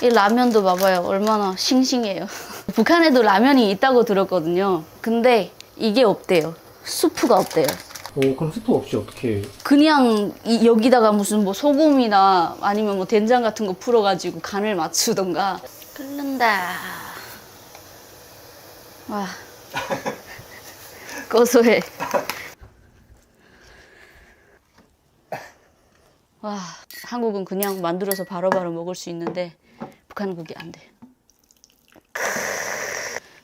이 라면도 봐봐요. 얼마나 싱싱해요. 북한에도 라면이 있다고 들었거든요. 근데 이게 없대요. 수프가 없대요. 오, 그럼 스프 없이 어떻게? 그냥 여기다가 무슨 뭐 소금이나 아니면 뭐 된장 같은 거 풀어가지고 간을 맞추던가. 끓는다. 와. 고소해. 와, 한국은 그냥 만들어서 바로바로 먹을 수 있는데 북한은 그게 안 돼.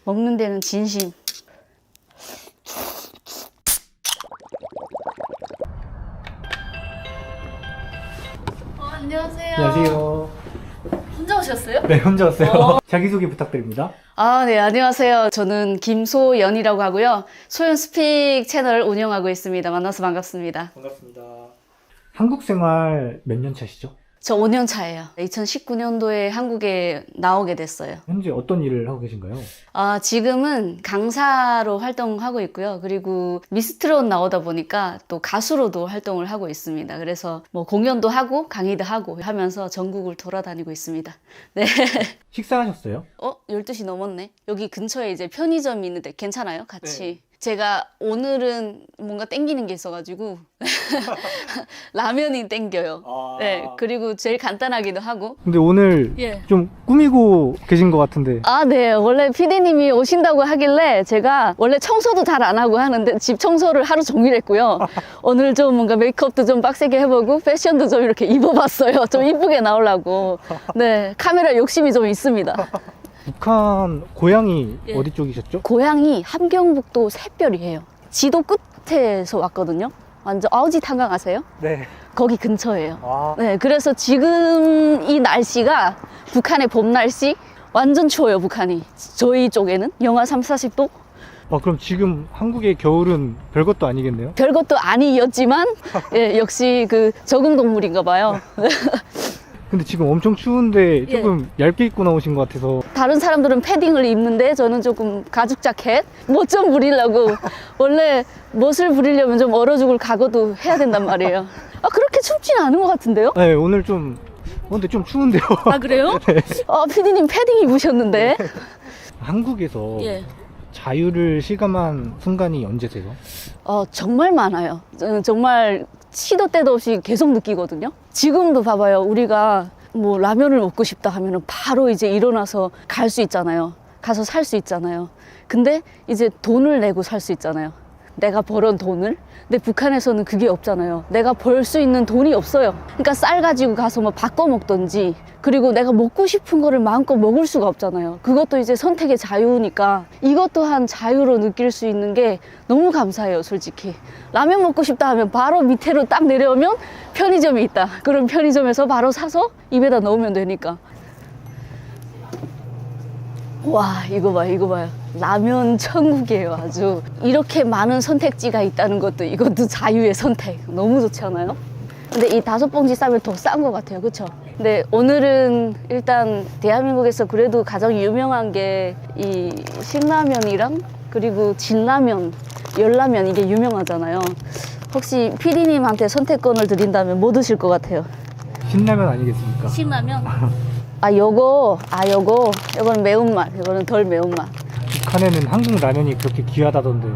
먹는 데는 진심. 안녕하세요. 안녕하세요. 혼자 오셨어요? 네, 혼자 왔어요. 자기소개 부탁드립니다. 네, 안녕하세요. 저는 김소연이라고 하고요. 소연 스픽 채널을 운영하고 있습니다. 만나서 반갑습니다. 반갑습니다. 한국 생활 몇 년 차시죠? 저 5년 차예요. 2019년도에 한국에 나오게 됐어요. 현재 어떤 일을 하고 계신가요? 지금은 강사로 활동하고 있고요. 그리고 미스트롯 나오다 보니까 또 가수로도 활동을 하고 있습니다. 그래서 뭐 공연도 하고 강의도 하고 하면서 전국을 돌아다니고 있습니다. 네. 식사하셨어요? 12시 넘었네. 여기 근처에 이제 편의점이 있는데 괜찮아요? 같이. 네. 제가 오늘은 뭔가 땡기는 게 있어가지고 라면이 땡겨요. 네. 그리고 제일 간단하기도 하고. 근데 오늘 예. 좀 꾸미고 계신 것 같은데. 네. 원래 PD님이 오신다고 하길래 제가 원래 청소도 잘 안 하고 하는데 집 청소를 하루 종일 했고요. 오늘 좀 뭔가 메이크업도 좀 빡세게 해보고 패션도 좀 이렇게 입어봤어요. 좀 이쁘게 나오려고. 네. 카메라 욕심이 좀 있습니다. 북한 고향이 예. 어디 쪽이셨죠? 고향이 함경북도 샛별이에요. 지도 끝에서 왔거든요. 완전 아우지 탄강 아세요? 네. 거기 근처예요. 네, 그래서 지금 이 날씨가 북한의 봄 날씨 완전 추워요, 북한이. 저희 쪽에는 영하 3, 40도? 그럼 지금 한국의 겨울은 별것도 아니겠네요? 별것도 아니었지만 예, 역시 그 적응동물인가 봐요. 근데 지금 엄청 추운데 조금 얇게 입고 나오신 것 같아서. 다른 사람들은 패딩을 입는데 저는 조금 가죽 자켓 멋 좀 부리려고. 원래 멋을 부리려면 좀 얼어 죽을 각오도 해야 된단 말이에요. 그렇게 춥진 않은 것 같은데요? 네, 오늘 좀 근데 좀 추운데요. 그래요? 네. 피디님 패딩 입으셨는데. 한국에서 예. 자유를 실감한 순간이 언제세요? 정말 많아요. 저는 정말 시도 때도 없이 계속 느끼거든요. 지금도 봐봐요. 우리가 뭐 라면을 먹고 싶다 하면은 바로 이제 일어나서 갈 수 있잖아요. 가서 살 수 있잖아요. 근데 이제 돈을 내고 살 수 있잖아요. 내가 벌은 돈을. 근데 북한에서는 그게 없잖아요. 내가 벌 수 있는 돈이 없어요. 그러니까 쌀 가지고 가서 뭐 바꿔 먹던지, 그리고 내가 먹고 싶은 거를 마음껏 먹을 수가 없잖아요. 그것도 이제 선택의 자유니까 이것 또한 자유로 느낄 수 있는 게 너무 감사해요, 솔직히. 라면 먹고 싶다 하면 바로 밑으로 딱 내려오면 편의점이 있다. 그럼 편의점에서 바로 사서 입에다 넣으면 되니까. 와, 이거 봐요, 이거 봐요. 라면 천국이에요, 아주. 이렇게 많은 선택지가 있다는 것도, 이것도 자유의 선택. 너무 좋지 않아요? 근데 이 5봉지 싸면 더 싼 것 같아요, 그쵸? 근데 오늘은 일단 대한민국에서 그래도 가장 유명한 게 이 신라면이랑 그리고 진라면, 열라면, 이게 유명하잖아요. 혹시 PD님한테 선택권을 드린다면 뭐 드실 것 같아요? 신라면 아니겠습니까? 신라면? 요거는 매운맛, 요거는 덜 매운맛. 북한에는 한국 라면이 그렇게 귀하다던데.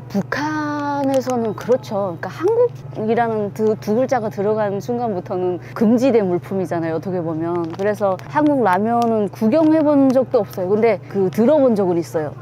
북한에서는 그렇죠. 그러니까 한국이라는 두 글자가 들어간 순간부터는 금지된 물품이잖아요, 어떻게 보면. 그래서 한국 라면은 구경해 본 적도 없어요. 근데 들어본 적은 있어요.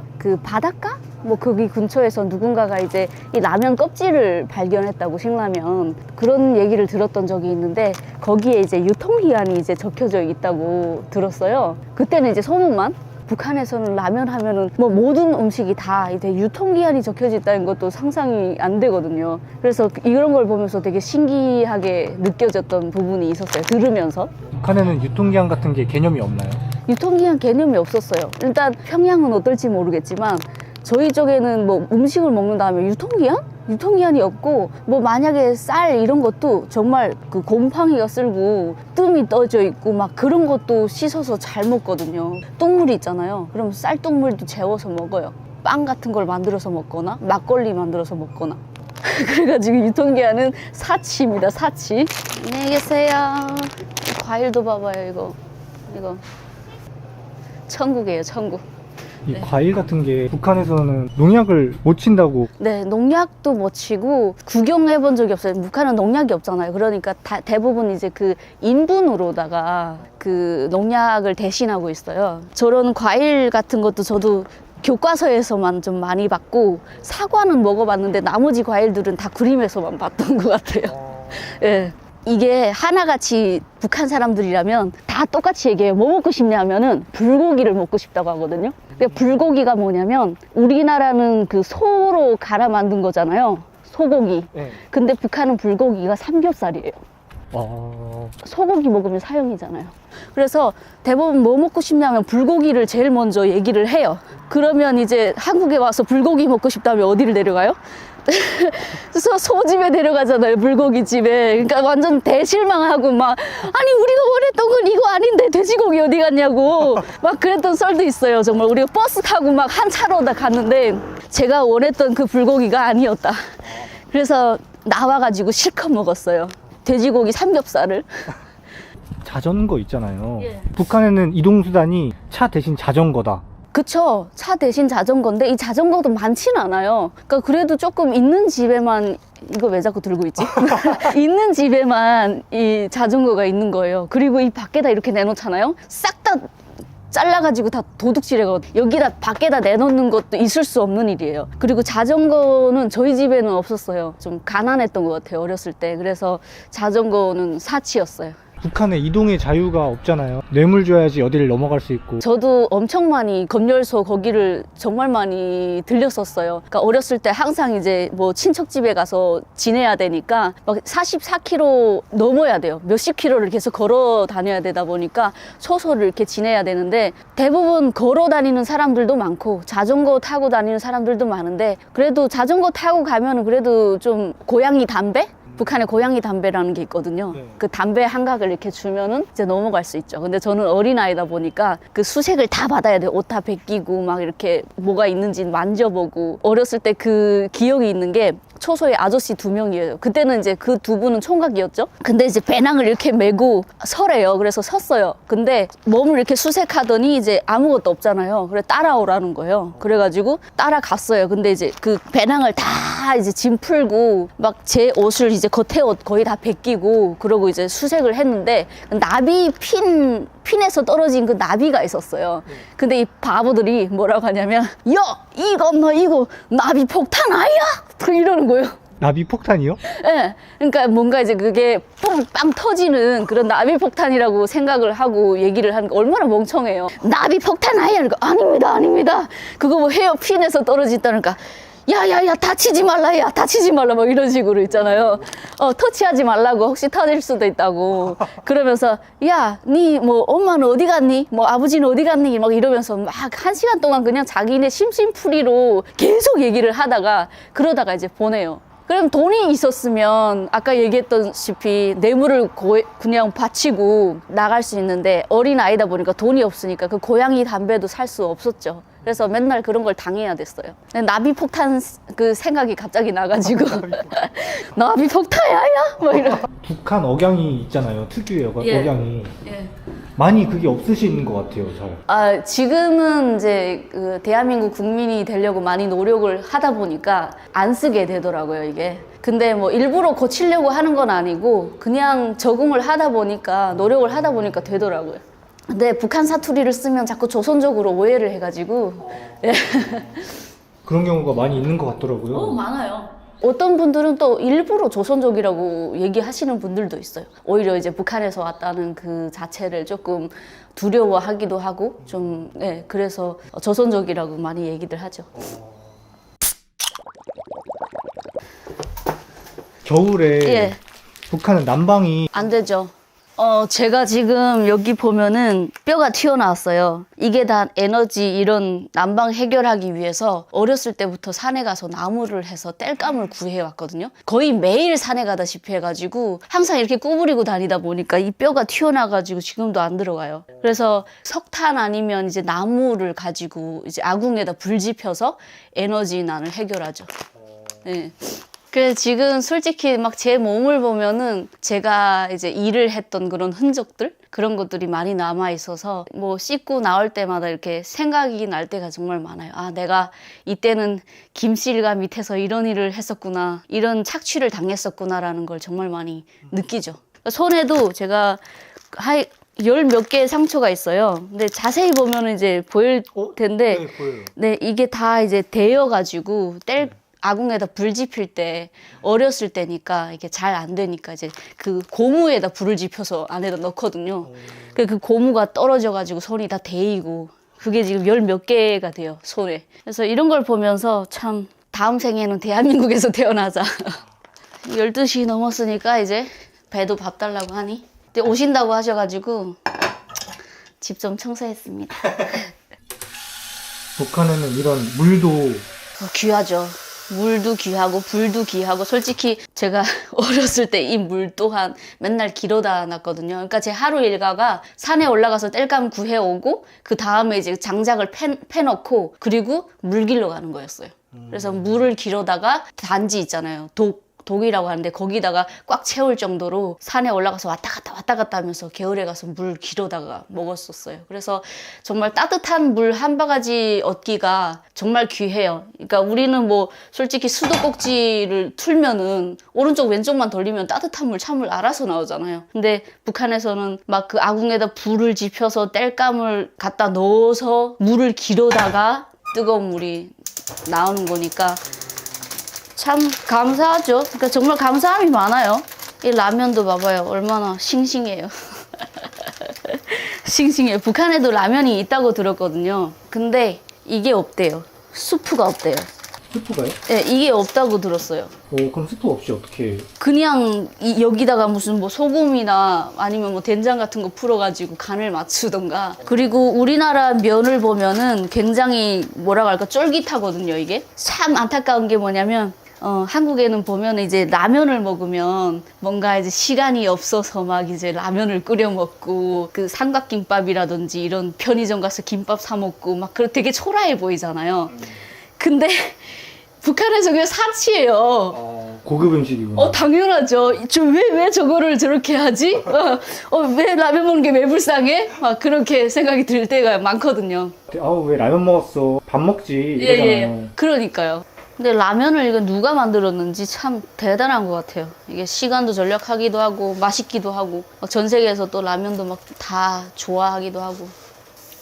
바닷가? 뭐 거기 근처에서 누군가가 이제 이 라면 껍질을 발견했다고, 신라면. 그런 얘기를 들었던 적이 있는데 거기에 이제 유통기한이 이제 적혀져 있다고 들었어요. 그때는 이제 소문만. 북한에서는 라면 하면은 뭐 모든 음식이 다 이제 유통기한이 적혀져 있다는 것도 상상이 안 되거든요. 그래서 이런 걸 보면서 되게 신기하게 느껴졌던 부분이 있었어요, 들으면서. 북한에는 유통기한 같은 게 개념이 없나요? 유통기한 개념이 없었어요. 일단 평양은 어떨지 모르겠지만 저희 쪽에는 뭐 음식을 먹는다 하면 유통기한? 유통기한이 없고, 뭐 만약에 쌀 이런 것도 정말 곰팡이가 쓸고 뜸이 떠져 있고 막 그런 것도 씻어서 잘 먹거든요. 똥물이 있잖아요. 그럼 쌀똥물도 재워서 먹어요. 빵 같은 걸 만들어서 먹거나 막걸리 만들어서 먹거나. 그래가지고 유통기한은 사치입니다, 사치. 안녕히 계세요. 과일도 봐봐요, 이거. 이거 천국이에요, 천국. 이 과일 같은 게 북한에서는 농약을 못 친다고. 네, 농약도 못 치고 구경해 본 적이 없어요. 북한은 농약이 없잖아요. 그러니까 대부분 이제 그 인분으로다가 그 농약을 대신하고 있어요. 저런 과일 같은 것도 저도 교과서에서만 좀 많이 봤고, 사과는 먹어봤는데 나머지 과일들은 다 그림에서만 봤던 것 같아요. 예. 이게 하나같이 북한 사람들이라면 다 똑같이 얘기해요. 뭐 먹고 싶냐면은 불고기를 먹고 싶다고 하거든요. 근데 불고기가 뭐냐면 우리나라는 그 소로 갈아 만든 거잖아요. 소고기. 네. 근데 북한은 불고기가 삼겹살이에요. 소고기 먹으면 사형이잖아요. 그래서 대부분 뭐 먹고 싶냐면 불고기를 제일 먼저 얘기를 해요. 그러면 이제 한국에 와서 불고기 먹고 싶다면 어디를 데려가요? 그래서 소집에 데려가잖아요, 불고기 집에. 그러니까 완전 대실망하고 막, 아니 우리가 원했던 건 이거 아닌데 돼지고기 어디 갔냐고 막 그랬던 썰도 있어요. 정말 우리가 버스 타고 막 한 차로 다 갔는데 제가 원했던 그 불고기가 아니었다. 그래서 나와가지고 실컷 먹었어요, 돼지고기 삼겹살을. 자전거 있잖아요. 예. 북한에는 이동수단이 차 대신 자전거다. 그쵸. 차 대신 자전거인데 이 자전거도 많지는 않아요. 그러니까 그래도 조금 있는 집에만, 이거 왜 자꾸 들고 있지? 있는 집에만 이 자전거가 있는 거예요. 그리고 이 밖에다 이렇게 내놓잖아요. 싹 다 잘라가지고 다 도둑질해가지고 여기다 밖에다 내놓는 것도 있을 수 없는 일이에요. 그리고 자전거는 저희 집에는 없었어요. 좀 가난했던 것 같아요, 어렸을 때. 그래서 자전거는 사치였어요. 북한에 이동의 자유가 없잖아요. 뇌물 줘야지 어디를 넘어갈 수 있고. 저도 엄청 많이 검열소 거기를 정말 많이 들렸었어요. 그러니까 어렸을 때 항상 이제 뭐 친척 집에 가서 지내야 되니까 막 44km 넘어야 돼요. 몇십 킬로를 계속 걸어 다녀야 되다 보니까 초소를 이렇게 지내야 되는데 대부분 걸어 다니는 사람들도 많고 자전거 타고 다니는 사람들도 많은데 그래도 자전거 타고 가면은 그래도 좀 고양이 담배? 북한에 고양이 담배라는 게 있거든요. 네. 그 담배 한 각을 이렇게 주면은 이제 넘어갈 수 있죠. 근데 저는 어린아이다 보니까 그 수색을 다 받아야 돼요. 옷 다 벗기고 막 이렇게 뭐가 있는지 만져보고. 어렸을 때 그 기억이 있는 게 초소에 아저씨 2명이에요. 그때는 이제 그 2분은 총각이었죠. 근데 이제 배낭을 이렇게 메고 서래요. 그래서 섰어요. 근데 몸을 이렇게 수색하더니 이제 아무것도 없잖아요. 그래 따라오라는 거예요. 그래가지고 따라갔어요. 근데 이제 그 배낭을 다 이제 짐 풀고 막 제 옷을 이제 겉에 옷 거의 다 벗기고 그러고 이제 수색을 했는데 나비 핀에서 떨어진 그 나비가 있었어요. 근데 이 바보들이 뭐라고 하냐면, 야, 이거 나비 폭탄 아니야? 이러는 거예요. 나비 폭탄이요? 네. 그러니까 뭔가 이제 그게 빵 터지는 그런 나비 폭탄이라고 생각을 하고 얘기를 하는 거 얼마나 멍청해요. 나비 폭탄 아니야? 그러니까 아닙니다. 그거 뭐 헤어핀에서 떨어졌다니까. 야야야 다치지 말라, 야 다치지 말라, 막 이런 식으로 있잖아요. 터치하지 말라고, 혹시 터질 수도 있다고. 그러면서 야, 니 뭐 엄마는 어디 갔니? 뭐 아버지는 어디 갔니? 막 이러면서 막 1시간 동안 그냥 자기네 심심풀이로 계속 얘기를 하다가 그러다가 이제 보내요. 그럼 돈이 있었으면 아까 얘기했다시피 뇌물을 그냥 바치고 나갈 수 있는데 어린 아이다 보니까 돈이 없으니까 그 고양이 담배도 살 수 없었죠. 그래서 맨날 그런 걸 당해야 됐어요. 나비 폭탄 그 생각이 갑자기 나가지고 나비 폭탄이야? 뭐 이런. 북한 억양이 있잖아요. 특유의 예. 억양이. 예. 많이 그게 없으신 것 같아요, 잘. 지금은 이제 그 대한민국 국민이 되려고 많이 노력을 하다 보니까 안 쓰게 되더라고요, 이게. 근데 뭐 일부러 고치려고 하는 건 아니고 그냥 적응을 하다 보니까, 노력을 하다 보니까 되더라고요. 근데 북한 사투리를 쓰면 자꾸 조선족으로 오해를 해가지고. 예. 그런 경우가 많이 있는 것 같더라고요. 많아요. 어떤 분들은 또 일부러 조선족이라고 얘기하시는 분들도 있어요. 오히려 이제 북한에서 왔다는 그 자체를 조금 두려워하기도 하고 좀, 네, 그래서 조선족이라고 많이 얘기들 하죠. 겨울에 예. 북한은 난방이 안 되죠. 제가 지금 여기 보면은 뼈가 튀어나왔어요. 이게 다 에너지, 이런 난방 해결하기 위해서 어렸을 때부터 산에 가서 나무를 해서 땔감을 구해왔거든요. 거의 매일 산에 가다시피 해가지고 항상 이렇게 구부리고 다니다 보니까 이 뼈가 튀어나와가지고 지금도 안 들어가요. 그래서 석탄 아니면 이제 나무를 가지고 이제 아궁에다 불 지펴서 에너지난을 해결하죠. 네. 그래서 지금 솔직히 막 제 몸을 보면은 제가 이제 일을 했던 그런 흔적들? 그런 것들이 많이 남아 있어서 뭐 씻고 나올 때마다 이렇게 생각이 날 때가 정말 많아요. 아, 내가 이때는 김씨일가 밑에서 이런 일을 했었구나. 이런 착취를 당했었구나라는 걸 정말 많이 느끼죠. 손에도 제가 열 몇 개의 상처가 있어요. 근데 자세히 보면은 이제 보일 텐데, 네, 보여요. 네, 이게 다 이제 데여가지고 아궁에다 불 지필 때 어렸을 때니까 이게 잘 안 되니까 이제 그 고무에다 불을 지펴서 안에다 넣거든요. 그 고무가 떨어져가지고 손이 다 데이고 그게 지금 열 몇 개가 돼요, 손에. 그래서 이런 걸 보면서 참 다음 생에는 대한민국에서 태어나자. 12시 넘었으니까 이제 배도 밥 달라고 하니 이제 오신다고 하셔가지고 집 좀 청소했습니다. 북한에는 이런 물도 귀하죠. 물도 귀하고 불도 귀하고 솔직히 제가 어렸을 때 이 물 또한 맨날 길어다 놨거든요. 그러니까 제 하루 일과가 산에 올라가서 땔감 구해오고 그 다음에 이제 장작을 패놓고 그리고 물 길러 가는 거였어요. 그래서 물을 길어다가 단지 있잖아요. 독이라고 하는데 거기다가 꽉 채울 정도로 산에 올라가서 왔다 갔다 하면서 겨울에 가서 물 길어다가 먹었었어요. 그래서 정말 따뜻한 물 한 바가지 얻기가 정말 귀해요. 그러니까 우리는 뭐 솔직히 수도꼭지를 틀면은 오른쪽 왼쪽만 돌리면 따뜻한 물, 찬물 알아서 나오잖아요. 근데 북한에서는 막 그 아궁에다 불을 지펴서 땔감을 갖다 넣어서 물을 길어다가 뜨거운 물이 나오는 거니까 참 감사하죠. 그러니까 정말 감사함이 많아요. 이 라면도 봐봐요. 얼마나 싱싱해요. 싱싱해요. 북한에도 라면이 있다고 들었거든요. 근데 이게 없대요. 수프가 없대요. 스프가요? 네, 이게 없다고 들었어요. 그럼 스프 없이 어떻게? 그냥 여기다가 무슨 뭐 소금이나 아니면 뭐 된장 같은 거 풀어가지고 간을 맞추던가. 그리고 우리나라 면을 보면은 굉장히 뭐라고 할까 쫄깃하거든요, 이게. 참 안타까운 게 뭐냐면 한국에는 보면 이제 라면을 먹으면 뭔가 이제 시간이 없어서 막 이제 라면을 끓여 먹고 그 삼각김밥이라든지 이런 편의점 가서 김밥 사 먹고 막 되게 초라해 보이잖아요. 근데 북한에서 그냥 사치예요. 고급 음식이구나. 당연하죠. 왜 저거를 저렇게 하지? 왜 라면 먹는 게 왜 불쌍해? 막 그렇게 생각이 들 때가 많거든요. 왜 라면 먹었어? 밥 먹지 이러잖아요. 그러니까요. 근데 라면을 이거 누가 만들었는지 참 대단한 것 같아요. 이게 시간도 절약하기도 하고 맛있기도 하고 막 전 세계에서 또 라면도 막 다 좋아하기도 하고.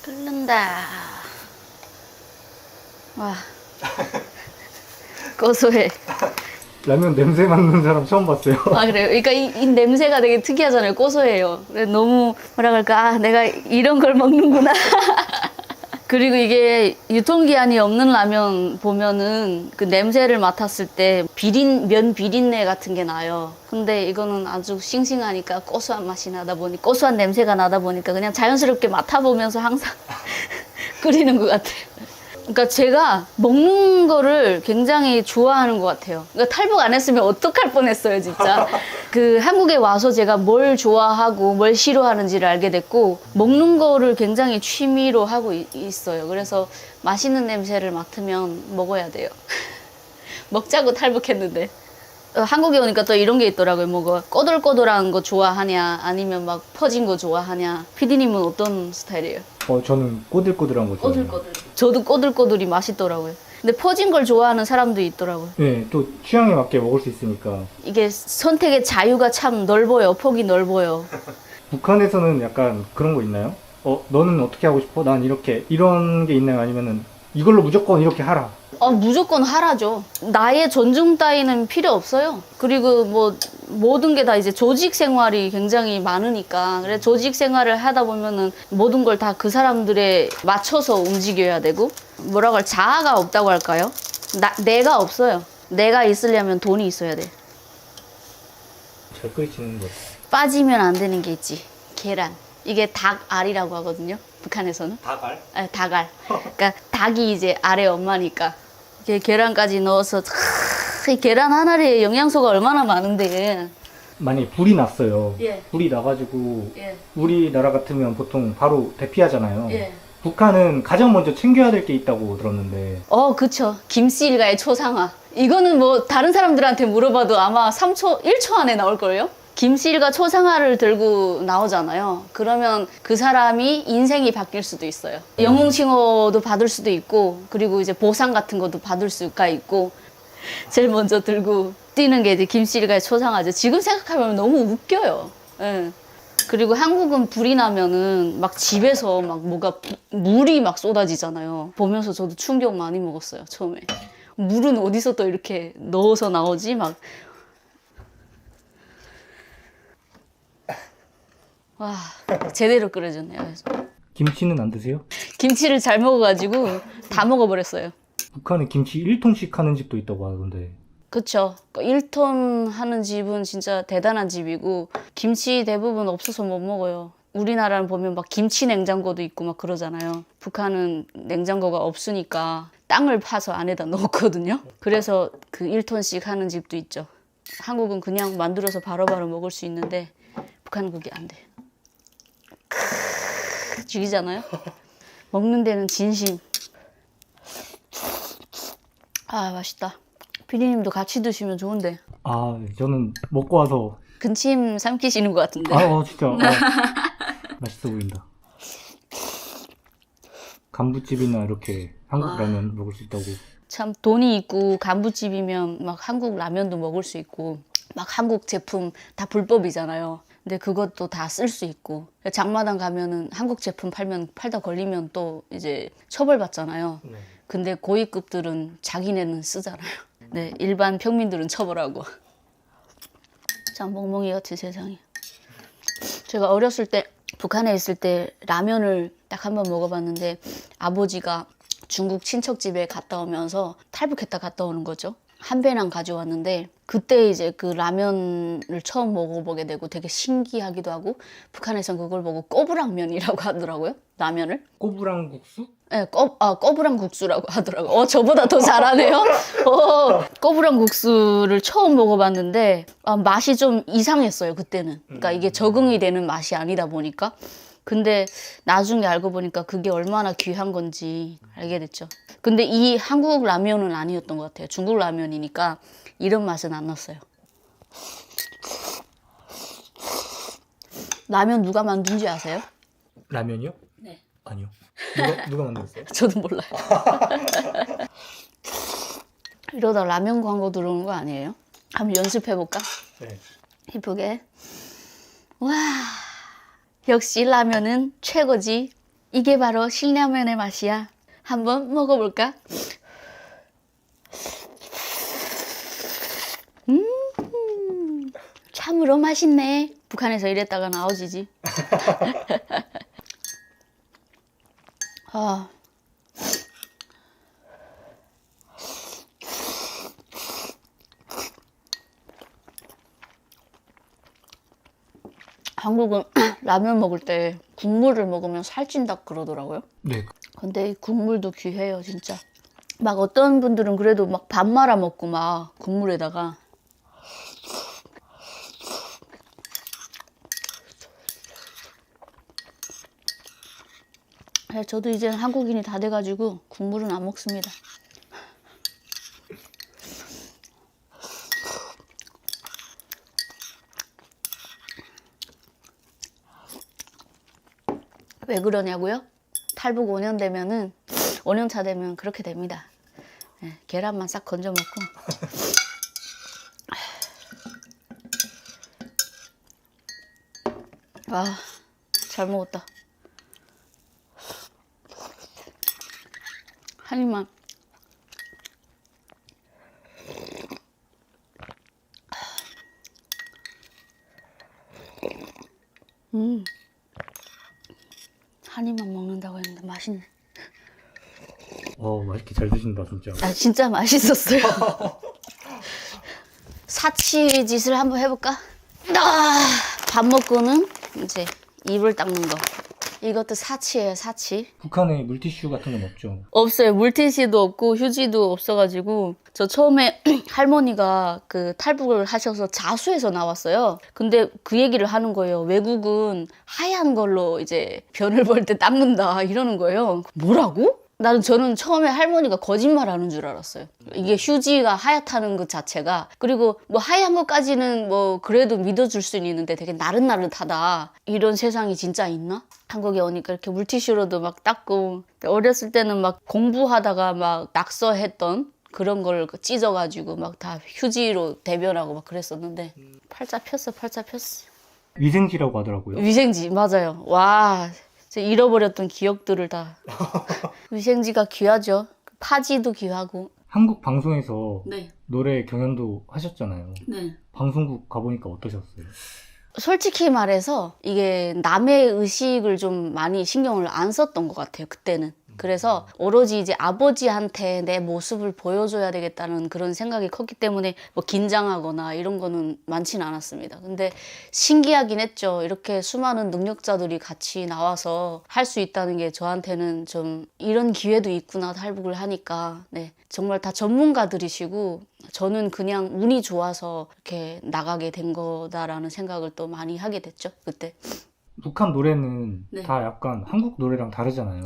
끓는다. 와. 고소해. 라면 냄새 맡는 사람 처음 봤어요. 아, 그래요? 그러니까 이 냄새가 되게 특이하잖아요. 고소해요. 너무 뭐라 그럴까? 내가 이런 걸 먹는구나. 그리고 이게 유통기한이 없는 라면 보면은 그 냄새를 맡았을 때 면 비린내 같은 게 나요. 근데 이거는 아주 싱싱하니까 고소한 맛이 나다 보니 고소한 냄새가 나다 보니까 그냥 자연스럽게 맡아보면서 항상 끓이는 것 같아요. 그러니까 제가 먹는 거를 굉장히 좋아하는 것 같아요. 그러니까 탈북 안 했으면 어떡할 뻔했어요, 진짜. 그 한국에 와서 제가 뭘 좋아하고 뭘 싫어하는지를 알게 됐고 먹는 거를 굉장히 취미로 하고 있어요. 그래서 맛있는 냄새를 맡으면 먹어야 돼요. 먹자고 탈북했는데. 한국에 오니까 또 이런 게 있더라고요. 뭐 꼬들꼬들한 거 좋아하냐 아니면 막 퍼진 거 좋아하냐. PD님은 어떤 스타일이에요? 저는 꼬들꼬들한 거 좋아해요. 꼬들꼬들. 저도 꼬들꼬들이 맛있더라고요. 근데 퍼진 걸 좋아하는 사람도 있더라고요. 네, 또 취향에 맞게 먹을 수 있으니까. 이게 선택의 자유가 참 넓어요. 폭이 넓어요. 북한에서는 약간 그런 거 있나요? 너는 어떻게 하고 싶어? 난 이런 게 있나요? 아니면은 이걸로 무조건 이렇게 하라. 무조건 하라죠. 나의 존중 따위는 필요 없어요. 그리고 뭐 모든 게 다 이제 조직 생활이 굉장히 많으니까 그래 조직 생활을 하다 보면은 모든 걸 다 그 사람들에 맞춰서 움직여야 되고 뭐라고 할 자아가 없다고 할까요? 내가 없어요. 내가 있으려면 돈이 있어야 돼. 잘 끓이시는 거. 빠지면 안 되는 게 있지. 계란. 이게 닭알이라고 하거든요. 북한에서는. 닭알? 네, 닭알. 그러니까 닭이 이제 알의 엄마니까. 이렇게 계란까지 넣어서 이 계란 하나에 영양소가 얼마나 많은데. 만약에 불이 났어요. 예. 불이 나가지고 예. 우리나라 같으면 보통 바로 대피하잖아요. 예. 북한은 가장 먼저 챙겨야 될 게 있다고 들었는데 그쵸. 김씨 일가의 초상화. 이거는 뭐 다른 사람들한테 물어봐도 아마 3초, 1초 안에 나올걸요? 김씨 일가 초상화를 들고 나오잖아요. 그러면 그 사람이 인생이 바뀔 수도 있어요. 영웅칭호도 받을 수도 있고, 그리고 이제 보상 같은 것도 받을 수가 있고, 제일 먼저 들고 뛰는 게 이제 김씨 일가의 초상화죠. 지금 생각하면 너무 웃겨요. 예. 그리고 한국은 불이 나면은 막 집에서 막 뭐가 물이 막 쏟아지잖아요. 보면서 저도 충격 많이 먹었어요, 처음에. 물은 어디서 또 이렇게 넣어서 나오지? 막. 와, 제대로 끓여졌네요. 그래서. 김치는 안 드세요? 김치를 잘 먹어가지고 다 먹어버렸어요. 북한에 김치 1톤씩 하는 집도 있다고 하던데 그쵸. 1톤 하는 집은 진짜 대단한 집이고, 김치 대부분 없어서 못 먹어요. 우리나라는 보면 막 김치 냉장고도 있고 막 그러잖아요. 북한은 냉장고가 없으니까 땅을 파서 안에다 넣거든요. 그래서 그 1톤씩 하는 집도 있죠. 한국은 그냥 만들어서 바로바로 먹을 수 있는데, 북한은 그게 안 돼. 죽이잖아요. 먹는 데는 진심. 아, 맛있다. 피디님도 같이 드시면 좋은데. 아 저는 먹고 와서 근침 삼키시는 것 같은데. 진짜 맛있어 보인다. 간부집이나 이렇게 한국 라면 먹을 수 있다고. 참 돈이 있고 간부집이면 막 한국 라면도 먹을 수 있고, 막 한국 제품 다 불법이잖아요. 근데 그것도 다 쓸 수 있고, 장마당 가면은 한국 제품 팔다 걸리면 또 이제 처벌받잖아요. 네. 근데 고위급들은 자기네는 쓰잖아요. 네, 일반 평민들은 처벌하고. 참 멍멍이 같은 세상이. 제가 어렸을 때 북한에 있을 때 라면을 딱 한 번 먹어봤는데, 아버지가 중국 친척집에 갔다 오면서 탈북했다 갔다 오는 거죠. 한 배낭 가져왔는데, 그때 이제 그 라면을 처음 먹어보게 되고 되게 신기하기도 하고, 북한에선 그걸 보고 꼬부랑면이라고 하더라고요. 라면을. 꼬부랑 국수? 네, 꼬부랑 국수라고 하더라고요. 저보다 더 잘하네요. 꼬부랑 국수를 처음 먹어봤는데, 맛이 좀 이상했어요, 그때는. 그러니까 이게 적응이 되는 맛이 아니다 보니까. 근데 나중에 알고 보니까 그게 얼마나 귀한 건지 알게 됐죠. 근데 이 한국 라면은 아니었던 것 같아요. 중국 라면이니까 이런 맛은 안 났어요. 라면 누가 만든지 아세요? 라면이요? 네. 아니요. 누가 만들었어요? 저도 몰라요. 이러다 라면 광고 들어오는 거 아니에요? 한번 연습해볼까? 네. 이쁘게. 와, 역시 라면은 최고지. 이게 바로 신라면의 맛이야. 한번 먹어볼까? 참으로 맛있네. 북한에서 이랬다가 나오지지. 한국은 라면 먹을 때 국물을 먹으면 살찐다 그러더라고요. 네. 근데 이 국물도 귀해요, 진짜. 막 어떤 분들은 그래도 막 밥 말아 먹고 막 국물에다가. 저도 이제는 한국인이 다 돼가지고 국물은 안 먹습니다. 왜 그러냐고요? 탈북 5년 되면은 5년 차 되면 그렇게 됩니다. 네, 계란만 싹 건져 먹고. 잘 먹었다. 한 입만. 한 입만 먹는다고 했는데 맛있네. 맛있게 잘 드신다 진짜. 진짜 맛있었어요. 사치 짓을 한번 해볼까? 밥 먹고는 이제 입을 닦는 거. 이것도 사치예요, 사치. 북한에 물티슈 같은 건 없죠? 없어요. 물티슈도 없고 휴지도 없어가지고 저 처음에 할머니가 그 탈북을 하셔서 자수해서 나왔어요. 근데 그 얘기를 하는 거예요. 외국은 하얀 걸로 이제 변을 벌 때 닦는다 이러는 거예요. 뭐라고? 저는 처음에 할머니가 거짓말하는 줄 알았어요. 이게 휴지가 하얗다는 것 자체가. 그리고 뭐 하얀 것까지는 뭐 그래도 믿어줄 수는 있는데 되게 나릇나릇하다. 이런 세상이 진짜 있나? 한국에 오니까 이렇게 물티슈로도 막 닦고, 어렸을 때는 막 공부하다가 막 낙서했던 그런 걸 찢어가지고 막 다 휴지로 대변하고 막 그랬었는데 팔자 폈어. 위생지라고 하더라고요. 위생지 맞아요. 와, 진짜 잃어버렸던 기억들을 다. 위생지가 귀하죠. 파지도 귀하고. 한국 방송에서 네. 노래 경연도 하셨잖아요. 네. 방송국 가보니까 어떠셨어요? 솔직히 말해서 이게 남의 의식을 좀 많이 신경을 안 썼던 것 같아요, 그때는. 그래서 오로지 이제 아버지한테 내 모습을 보여줘야 되겠다는 그런 생각이 컸기 때문에 뭐 긴장하거나 이런 거는 많지는 않았습니다. 근데 신기하긴 했죠. 이렇게 수많은 능력자들이 같이 나와서 할 수 있다는 게 저한테는 좀 이런 기회도 있구나, 탈북을 하니까. 네. 정말 다 전문가들이시고 저는 그냥 운이 좋아서 이렇게 나가게 된 거다라는 생각을 또 많이 하게 됐죠, 그때. 북한 노래는 네. 다 약간 한국 노래랑 다르잖아요.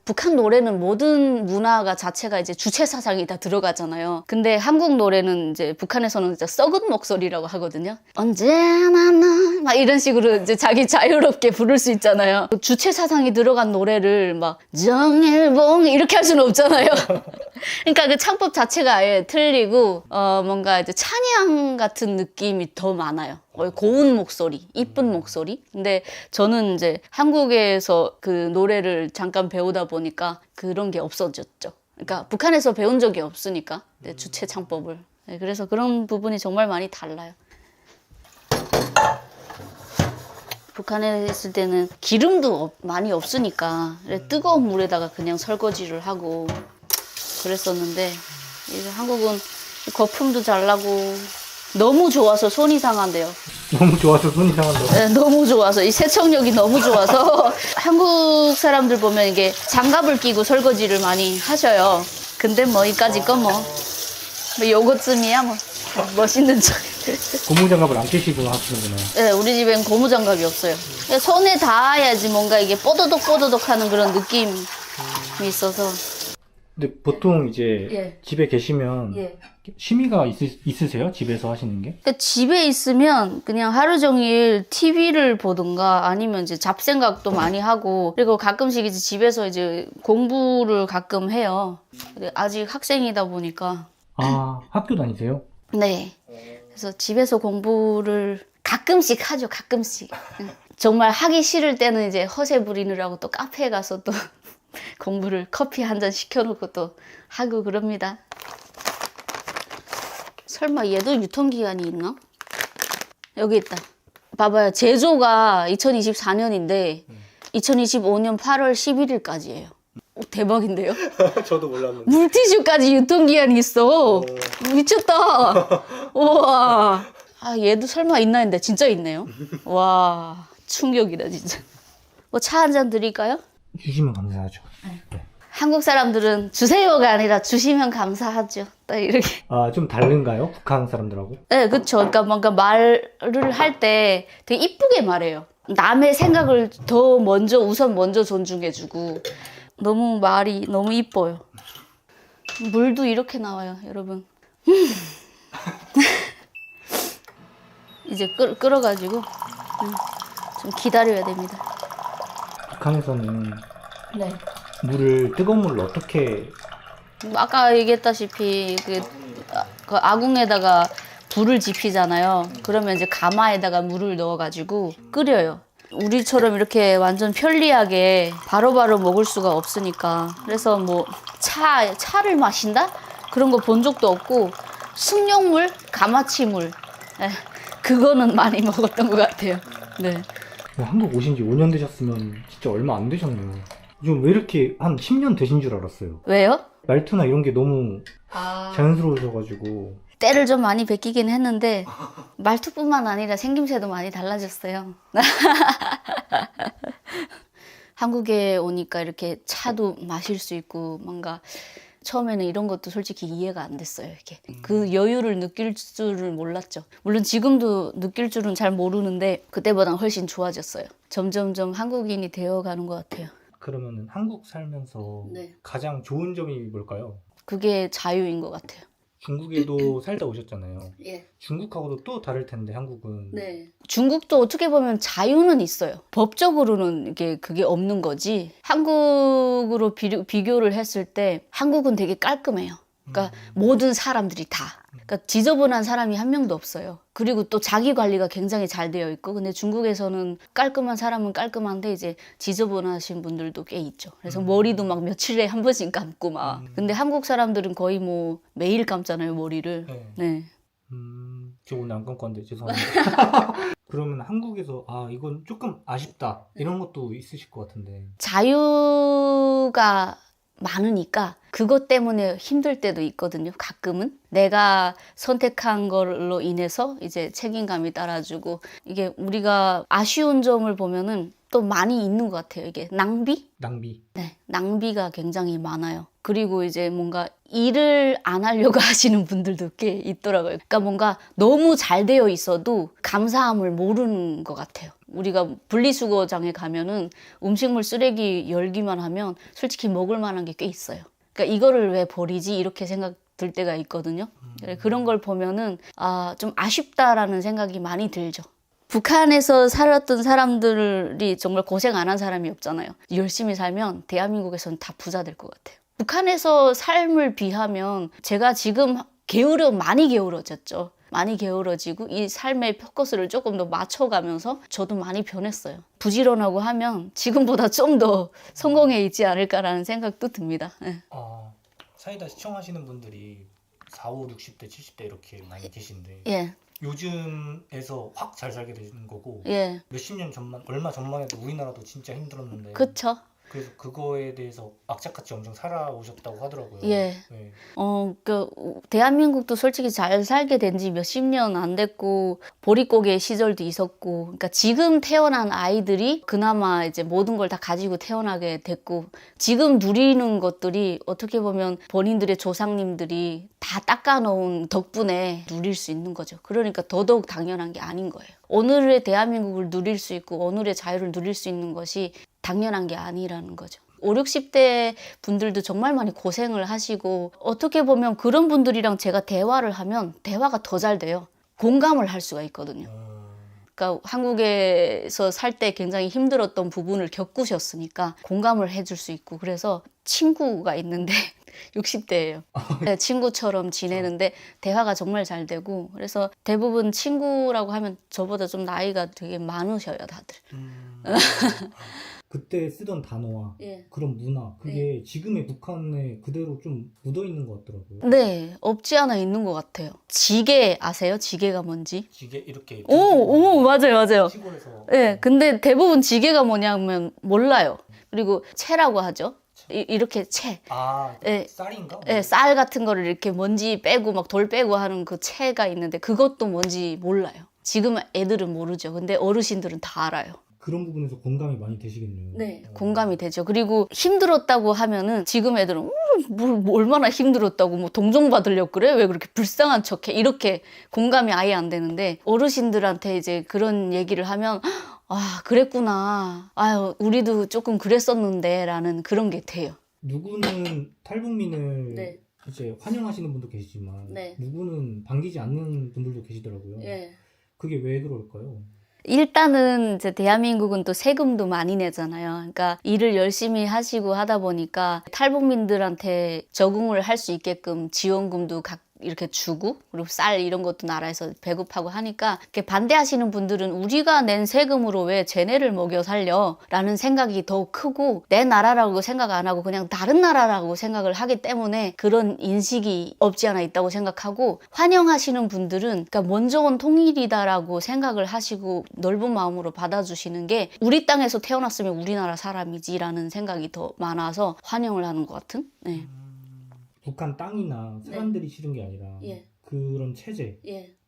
북한 노래는 모든 문화가 자체가 이제 주체 사상이 다 들어가잖아요. 근데 한국 노래는 이제 북한에서는 진짜 썩은 목소리라고 하거든요. 언제나 막 이런 식으로 이제 자기 자유롭게 부를 수 있잖아요. 주체 사상이 들어간 노래를 막 정일봉 이렇게 할 수는 없잖아요. 그러니까 그 창법 자체가 아예 틀리고 뭔가 이제 찬양 같은 느낌이 더 많아요. 고운 목소리, 이쁜 목소리. 근데 저는 이제 한국에서 그 노래를 잠깐 배우다 보니까 그런 게 없어졌죠. 그러니까 북한에서 배운 적이 없으니까 주체 창법을. 네, 그래서 그런 부분이 정말 많이 달라요. 북한에 있을 때는 기름도 많이 없으니까 뜨거운 물에다가 그냥 설거지를 하고 그랬었는데 이제 한국은 거품도 잘 나고 너무 좋아서 손이 상한대요. 너무 좋아서 손이 상한다고? 네, 너무 좋아서 이 세척력이 너무 좋아서 한국 사람들 보면 이게 장갑을 끼고 설거지를 많이 하셔요. 근데 뭐 이까짓 건 뭐 요거쯤이야 뭐 멋있는 척. 고무장갑을 안 끼시고 하시는구나. 네, 우리 집엔 고무장갑이 없어요. 손에 닿아야지 뭔가 이게 뽀드득 하는 그런 느낌이 있어서. 근데 보통 이제 예. 집에 계시면 예. 취미가 있으세요? 집에서 하시는 게? 그러니까 집에 있으면 그냥 하루 종일 TV를 보든가 아니면 이제 잡생각도 많이 하고, 그리고 가끔씩 이제 집에서 이제 공부를 가끔 해요. 근데 아직 학생이다 보니까. 아, 학교 다니세요? 네. 그래서 집에서 공부를 가끔씩 하죠, 가끔씩. 정말 하기 싫을 때는 이제 허세 부리느라고 또 카페에 가서 또 공부를 커피 한 잔 시켜놓고 또 하고 그럽니다. 설마 얘도 유통기한이 있나? 여기 있다. 봐봐요. 제조가 2024년인데 2025년 8월 11일까지예요. 대박인데요? 저도 몰랐는데. 물티슈까지 유통기한이 있어. 미쳤다. 우와. 아, 얘도 설마 있나 했는데 진짜 있네요. 와, 충격이다 진짜. 뭐 차 한 잔 드릴까요? 주시면 감사하죠. 네. 한국 사람들은 주세요가 아니라 주시면 감사하죠. 딱 이렇게. 아, 좀 다른가요? 북한 사람들하고? 네, 그쵸. 그러니까 뭔가 말을 할 때 되게 이쁘게 말해요. 남의 생각을 더 우선 먼저 존중해주고. 너무 말이 너무 이뻐요. 물도 이렇게 나와요, 여러분. 이제 끓어가지고 좀 기다려야 됩니다. 북한에서는 네. 물을 뜨거운 물로 어떻게 아까 얘기했다시피 그 아궁에다가 불을 지피잖아요. 그러면 이제 가마에다가 물을 넣어가지고 끓여요. 우리처럼 이렇게 완전 편리하게 바로바로 먹을 수가 없으니까. 그래서 뭐 차를 마신다? 그런 거 본 적도 없고, 숭늉물, 가마치물, 그거는 많이 먹었던 것 같아요. 네. 한국 오신 지 5년 되셨으면 진짜 얼마 안 되셨네요. 좀 왜 이렇게 한 10년 되신 줄 알았어요. 왜요? 말투나 이런 게 너무 자연스러우셔가지고. 때를 좀 많이 베끼긴 했는데 말투뿐만 아니라 생김새도 많이 달라졌어요. 한국에 오니까 이렇게 차도 마실 수 있고 뭔가 처음에는 이런 것도 솔직히 이해가 안 됐어요. 이게 그 여유를 느낄 줄을 몰랐죠. 물론 지금도 느낄 줄은 잘 모르는데 그때보다는 훨씬 좋아졌어요. 점점점 한국인이 되어가는 것 같아요. 그러면은 한국 살면서 네. 가장 좋은 점이 뭘까요? 그게 자유인 것 같아요. 중국에도 살다 오셨잖아요. 예. 중국하고도 또 다를 텐데 한국은. 네. 중국도 어떻게 보면 자유는 있어요. 법적으로는 이게 그게 없는 거지. 한국으로 비교를 했을 때 한국은 되게 깔끔해요. 그러니까 모든 사람들이 다. 그러니까 지저분한 사람이 한 명도 없어요. 그리고 또 자기 관리가 굉장히 잘 되어 있고, 근데 중국에서는 깔끔한 사람은 깔끔한데 이제 지저분하신 분들도 꽤 있죠. 그래서 머리도 막 며칠에 한 번씩 감고 막. 근데 한국 사람들은 거의 뭐 매일 감잖아요, 머리를. 네. 네. 저 오늘 안 감고 왔는데 죄송합니다. 그러면 한국에서 아 이건 조금 아쉽다 이런 것도 있으실 것 같은데. 자유가 많으니까 그것 때문에 힘들 때도 있거든요. 가끔은 내가 선택한 걸로 인해서 이제 책임감이 따라주고, 이게 우리가 아쉬운 점을 보면은 또 많이 있는 것 같아요. 이게 낭비? 네, 낭비가 굉장히 많아요. 그리고 이제 뭔가 일을 안 하려고 하시는 분들도 꽤 있더라고요. 그러니까 뭔가 너무 잘 되어 있어도 감사함을 모르는 것 같아요. 우리가 분리수거장에 가면은 음식물 쓰레기 열기만 하면 솔직히 먹을 만한 게 꽤 있어요. 그러니까 이거를 왜 버리지? 이렇게 생각 들 때가 있거든요. 그런 걸 보면은 좀 아쉽다라는 생각이 많이 들죠. 북한에서 살았던 사람들이 정말 고생 안 한 사람이 없잖아요. 열심히 살면 대한민국에서는 다 부자 될 것 같아요. 북한에서 삶을 비하면 제가 지금 많이 게으러졌죠. 많이 게으러지고 이 삶의 포커스를 조금 더 맞춰가면서 저도 많이 변했어요. 부지런하고 하면 지금보다 좀 더 성공해 있지 않을까라는 생각도 듭니다. 네. 사이다 시청하시는 분들이 4, 5, 60대, 70대 이렇게 많이 계신데 예, 요즘에서 확 잘 살게 되는 거고 예, 몇십 년 전만 얼마 전만 해도 우리나라도 진짜 힘들었는데 그쵸. 그래서 그거에 대해서 악착같이 엄청 살아오셨다고 하더라고요. 예. 네. 대한민국도 솔직히 잘 살게 된 지 몇십 년 안 됐고, 보릿고개 시절도 있었고, 그러니까 지금 태어난 아이들이 그나마 이제 모든 걸 다 가지고 태어나게 됐고, 지금 누리는 것들이 어떻게 보면 본인들의 조상님들이 다 닦아놓은 덕분에 누릴 수 있는 거죠. 그러니까 더더욱 당연한 게 아닌 거예요. 오늘의 대한민국을 누릴 수 있고, 오늘의 자유를 누릴 수 있는 것이 당연한 게 아니라는 거죠. 5, 60대 분들도 정말 많이 고생을 하시고, 어떻게 보면 그런 분들이랑 제가 대화를 하면 대화가 더 잘 돼요. 공감을 할 수가 있거든요. 그러니까 한국에서 살 때 굉장히 힘들었던 부분을 겪으셨으니까 공감을 해줄 수 있고, 그래서 친구가 있는데 60대예요. 네, 친구처럼 지내는데 대화가 정말 잘 되고, 그래서 대부분 친구라고 하면 저보다 좀 나이가 되게 많으셔요, 다들. 그때 쓰던 단어와 예. 그런 문화 그게 지금의 북한에 그대로 좀 묻어있는 것 같더라고요. 네, 없지 않아 있는 것 같아요. 지게 아세요? 지게가 뭔지? 지게 이렇게 오, 맞아요, 맞아요. 시골에서 네, 근데 대부분 지게가 뭐냐면 몰라요. 그리고 채라고 하죠. 이렇게 채. 네, 쌀인가? 네, 쌀 같은 거를 이렇게 먼지 빼고 막 돌 빼고 하는 그 채가 있는데 그것도 뭔지 몰라요. 지금 애들은 모르죠. 근데 어르신들은 다 알아요. 그런 부분에서 공감이 많이 되시겠네요. 네, 공감이 되죠. 그리고 힘들었다고 하면은 지금 애들은 뭐 얼마나 힘들었다고 뭐 동정 받으려고 그래? 왜 그렇게 불쌍한 척해? 이렇게 공감이 아예 안 되는데, 어르신들한테 이제 그런 얘기를 하면 그랬구나. 아유, 우리도 조금 그랬었는데 라는 그런 게 돼요. 누구는 탈북민을 네. 이제 환영하시는 분도 계시지만 네. 누구는 반기지 않는 분들도 계시더라고요. 그게 왜 그럴까요? 일단은 이제 대한민국은 또 세금도 많이 내잖아요. 그러니까 일을 열심히 하시고 하다 보니까 탈북민들한테 적응을 할 수 있게끔 지원금도 이렇게 주고, 그리고 쌀 이런 것도 나라에서 배급하고 하니까 이렇게 반대하시는 분들은 우리가 낸 세금으로 왜 쟤네를 먹여 살려? 라는 생각이 더 크고, 내 나라라고 생각 안 하고 그냥 다른 나라라고 생각을 하기 때문에 그런 인식이 없지 않아 있다고 생각하고, 환영하시는 분들은 그러니까 먼저 온 통일이다라고 생각을 하시고 넓은 마음으로 받아주시는 게, 우리 땅에서 태어났으면 우리나라 사람이지라는 생각이 더 많아서 환영을 하는 것 같은? 네. 북한 땅이나 사람들이 싫은 게 아니라 그런 체제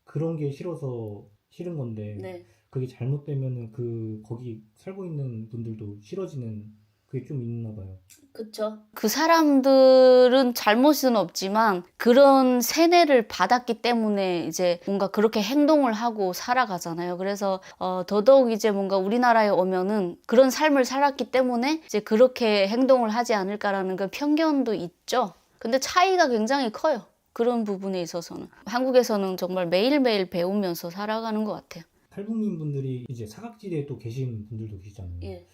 그런 게 싫어서 싫은 건데 그게 잘못되면은 거기 살고 있는 분들도 싫어지는 그게 좀 있나 봐요. 그쵸. 그 사람들은 잘못은 없지만 그런 세뇌를 받았기 때문에 이제 뭔가 그렇게 행동을 하고 살아가잖아요. 그래서 더더욱 이제 뭔가 우리나라에 오면은 그런 삶을 살았기 때문에 이제 그렇게 행동을 하지 않을까라는 그 편견도 있죠. 근데 차이가 굉장히 커요. 그런 부분에 있어서는. 한국에서는 정말 매일매일 배우면서 살아가는 것 같아요. 탈북민 분들이 이제 사각지대에 또 계신 분들도 계시잖아요. 예.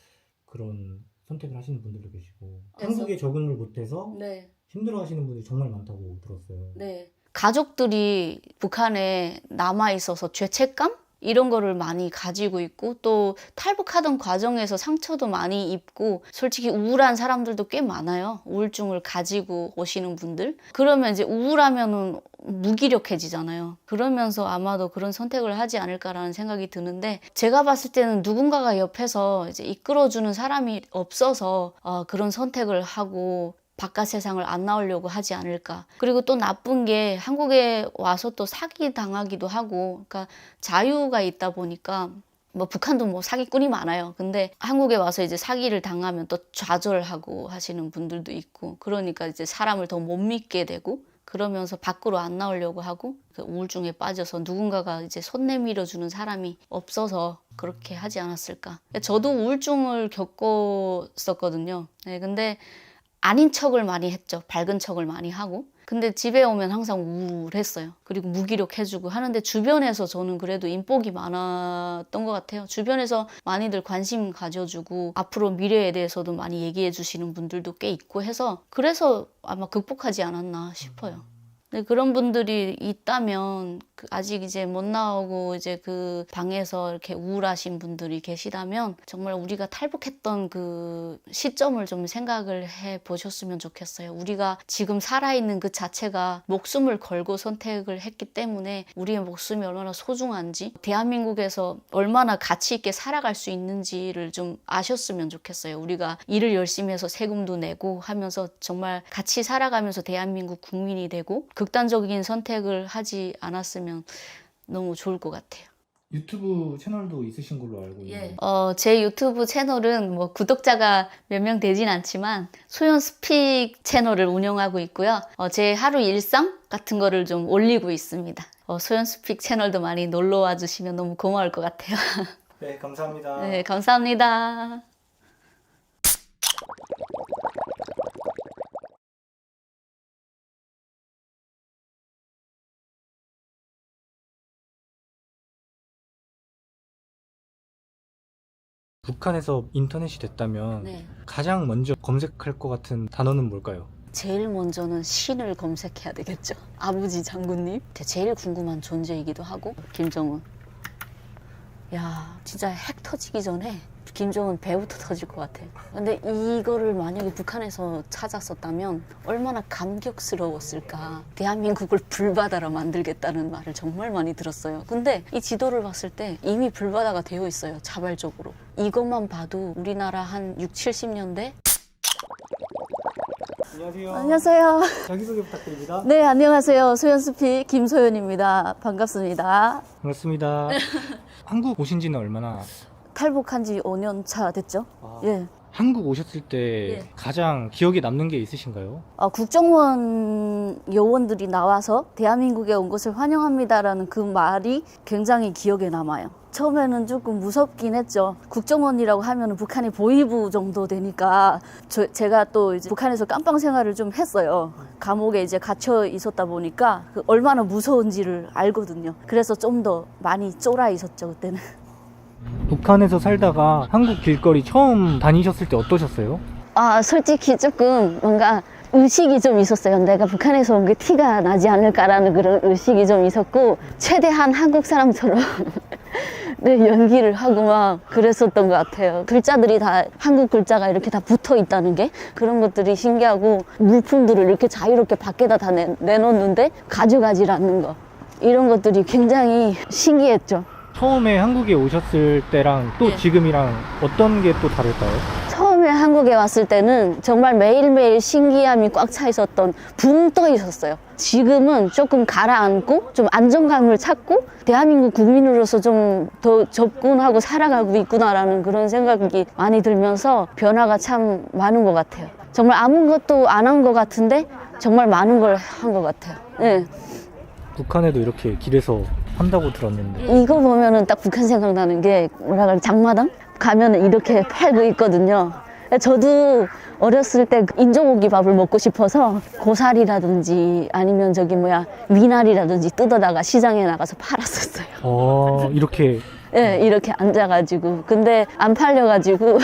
그런 선택을 하시는 분들도 계시고 그래서? 한국에 적응을 못해서 네. 힘들어하시는 분들이 정말 많다고 들었어요. 네. 가족들이 북한에 남아 있어서 죄책감? 이런 거를 많이 가지고 있고 또 탈북하던 과정에서 상처도 많이 입고 솔직히 우울한 사람들도 꽤 많아요. 우울증을 가지고 오시는 분들. 그러면 이제 우울하면은 무기력해지잖아요. 그러면서 아마도 그런 선택을 하지 않을까라는 생각이 드는데 제가 봤을 때는 누군가가 옆에서 이제 이끌어주는 사람이 없어서 그런 선택을 하고 바깥 세상을 안 나오려고 하지 않을까. 그리고 또 나쁜 게 한국에 와서 또 사기 당하기도 하고, 그러니까 자유가 있다 보니까 뭐 북한도 뭐 사기꾼이 많아요. 근데 한국에 와서 이제 사기를 당하면 또 좌절하고 하시는 분들도 있고, 그러니까 이제 사람을 더 못 믿게 되고, 그러면서 밖으로 안 나오려고 하고 그 우울증에 빠져서 누군가가 이제 손 내밀어 주는 사람이 없어서 그렇게 하지 않았을까. 저도 우울증을 겪었었거든요. 네, 근데 아닌 척을 많이 했죠. 밝은 척을 많이 하고. 근데 집에 오면 항상 우울했어요. 그리고 무기력해지고 하는데 주변에서 저는 그래도 인복이 많았던 것 같아요. 주변에서 많이들 관심 가져주고 앞으로 미래에 대해서도 많이 얘기해 주시는 분들도 꽤 있고 해서 그래서 아마 극복하지 않았나 싶어요. 근데 그런 분들이 있다면 아직 이제 못 나오고 이제 그 방에서 이렇게 우울하신 분들이 계시다면 정말 우리가 탈북했던 그 시점을 좀 생각을 해 보셨으면 좋겠어요. 우리가 지금 살아있는 그 자체가 목숨을 걸고 선택을 했기 때문에 우리의 목숨이 얼마나 소중한지 대한민국에서 얼마나 가치 있게 살아갈 수 있는지를 좀 아셨으면 좋겠어요. 우리가 일을 열심히 해서 세금도 내고 하면서 정말 같이 살아가면서 대한민국 국민이 되고 극단적인 선택을 하지 않았으면 너무 좋을 것 같아요. 유튜브 채널도 있으신 걸로 알고 있는데 제 유튜브 채널은 뭐 구독자가 몇 명 되진 않지만 소연스픽 채널을 운영하고 있고요. 제 하루 일상 같은 거를 좀 올리고 있습니다. 소연스픽 채널도 많이 놀러 와 주시면 너무 고마울 것 같아요. 네, 감사합니다. 네, 감사합니다. 북한에서 인터넷이 됐다면 네. 가장 먼저 검색할 것 같은 단어는 뭘까요? 제일 먼저는 신을 검색해야 되겠죠. 아버지 장군님. 제일 궁금한 존재이기도 하고 김정은. 야, 진짜 핵 터지기 전에 김정은 배부터 터질 것 같아요. 근데 이거를 만약에 북한에서 찾았었다면 얼마나 감격스러웠을까. 대한민국을 불바다로 만들겠다는 말을 정말 많이 들었어요. 근데 이 지도를 봤을 때 이미 불바다가 되어 있어요. 자발적으로. 이것만 봐도 우리나라 한 6, 70년대? 안녕하세요. 안녕하세요. 자기소개 부탁드립니다. 네, 안녕하세요. 소연스피 김소연입니다. 반갑습니다. 반갑습니다. 한국 오신 지는 얼마나? 탈북한 지 5년 차 됐죠? 예. 한국 오셨을 때 예. 가장 기억에 남는 게 있으신가요? 국정원 요원들이 나와서 대한민국에 온 것을 환영합니다라는 그 말이 굉장히 기억에 남아요. 처음에는 조금 무섭긴 했죠. 국정원이라고 하면 북한이 보위부 정도 되니까 제가 또 이제 북한에서 깜빵 생활을 좀 했어요. 감옥에 이제 갇혀 있었다 보니까 얼마나 무서운지를 알거든요. 그래서 좀 더 많이 쫄아 있었죠, 그때는. 북한에서 살다가 한국 길거리 처음 다니셨을 때 어떠셨어요? 솔직히 조금 뭔가 의식이 좀 있었어요. 내가 북한에서 온 게 티가 나지 않을까라는 그런 의식이 좀 있었고 최대한 한국 사람처럼 네, 연기를 하고 막 그랬었던 것 같아요. 글자들이 다 한국 글자가 이렇게 다 붙어 있다는 게 그런 것들이 신기하고 물품들을 이렇게 자유롭게 밖에다 다 내놓는데 가져가질 않는 거 이런 것들이 굉장히 신기했죠. 처음에 한국에 오셨을 때랑 또 예. 지금이랑 어떤 게 또 다를까요? 처음에 한국에 왔을 때는 정말 매일매일 신기함이 꽉 차 있었던, 붕 떠 있었어요. 지금은 조금 가라앉고 좀 안정감을 찾고 대한민국 국민으로서 좀 더 접근하고 살아가고 있구나라는 그런 생각이 많이 들면서 변화가 참 많은 것 같아요. 정말 아무것도 안 한 것 같은데 정말 많은 걸 한 것 같아요. 네. 북한에도 이렇게 길에서 한다고 들었는데. 이거 보면은 딱 북한 생각나는 게 뭐라 그래, 장마당 가면은 이렇게 팔고 있거든요. 저도 어렸을 때 인조고기 밥을 먹고 싶어서 고사리라든지 아니면 저기 뭐야 미나리라든지 뜯어다가 시장에 나가서 팔았었어요. 이렇게. 예, 이렇게 앉아가지고. 근데 안 팔려가지고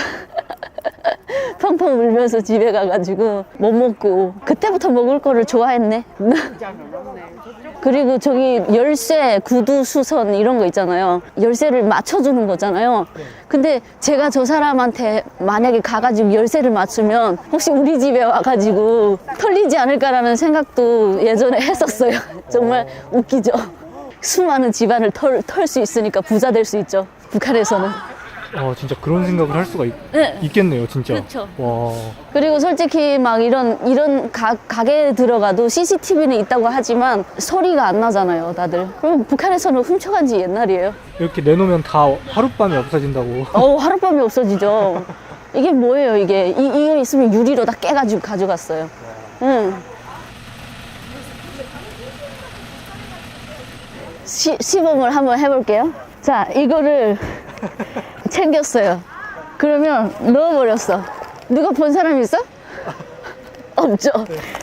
펑펑 울면서 집에 가가지고 못 먹고, 그때부터 먹을 거를 좋아했네. 그리고 저기 열쇠, 구두, 수선 이런 거 있잖아요. 열쇠를 맞춰주는 거잖아요. 근데 제가 저 사람한테 만약에 가가지고 열쇠를 맞추면 혹시 우리 집에 와가지고 털리지 않을까라는 생각도 예전에 했었어요. 정말 웃기죠. 수많은 집안을 털 수 있으니까 부자 될 수 있죠, 북한에서는. 진짜 그런 생각을 할 수가 네. 있겠네요, 진짜. 그렇죠. 와. 그리고 솔직히 막 이런 가게에 들어가도 CCTV는 있다고 하지만 소리가 안 나잖아요, 다들. 그럼 북한에서는 훔쳐간 지 옛날이에요. 이렇게 내놓으면 다 하룻밤에 없어진다고. 하룻밤에 없어지죠. 이게 뭐예요, 이게? 이거 있으면 유리로 다 깨가지고 가져갔어요. 응. 시범을 한번 해볼게요. 자, 이거를 챙겼어요. 그러면 넣어버렸어. 누가 본 사람 있어? 없죠.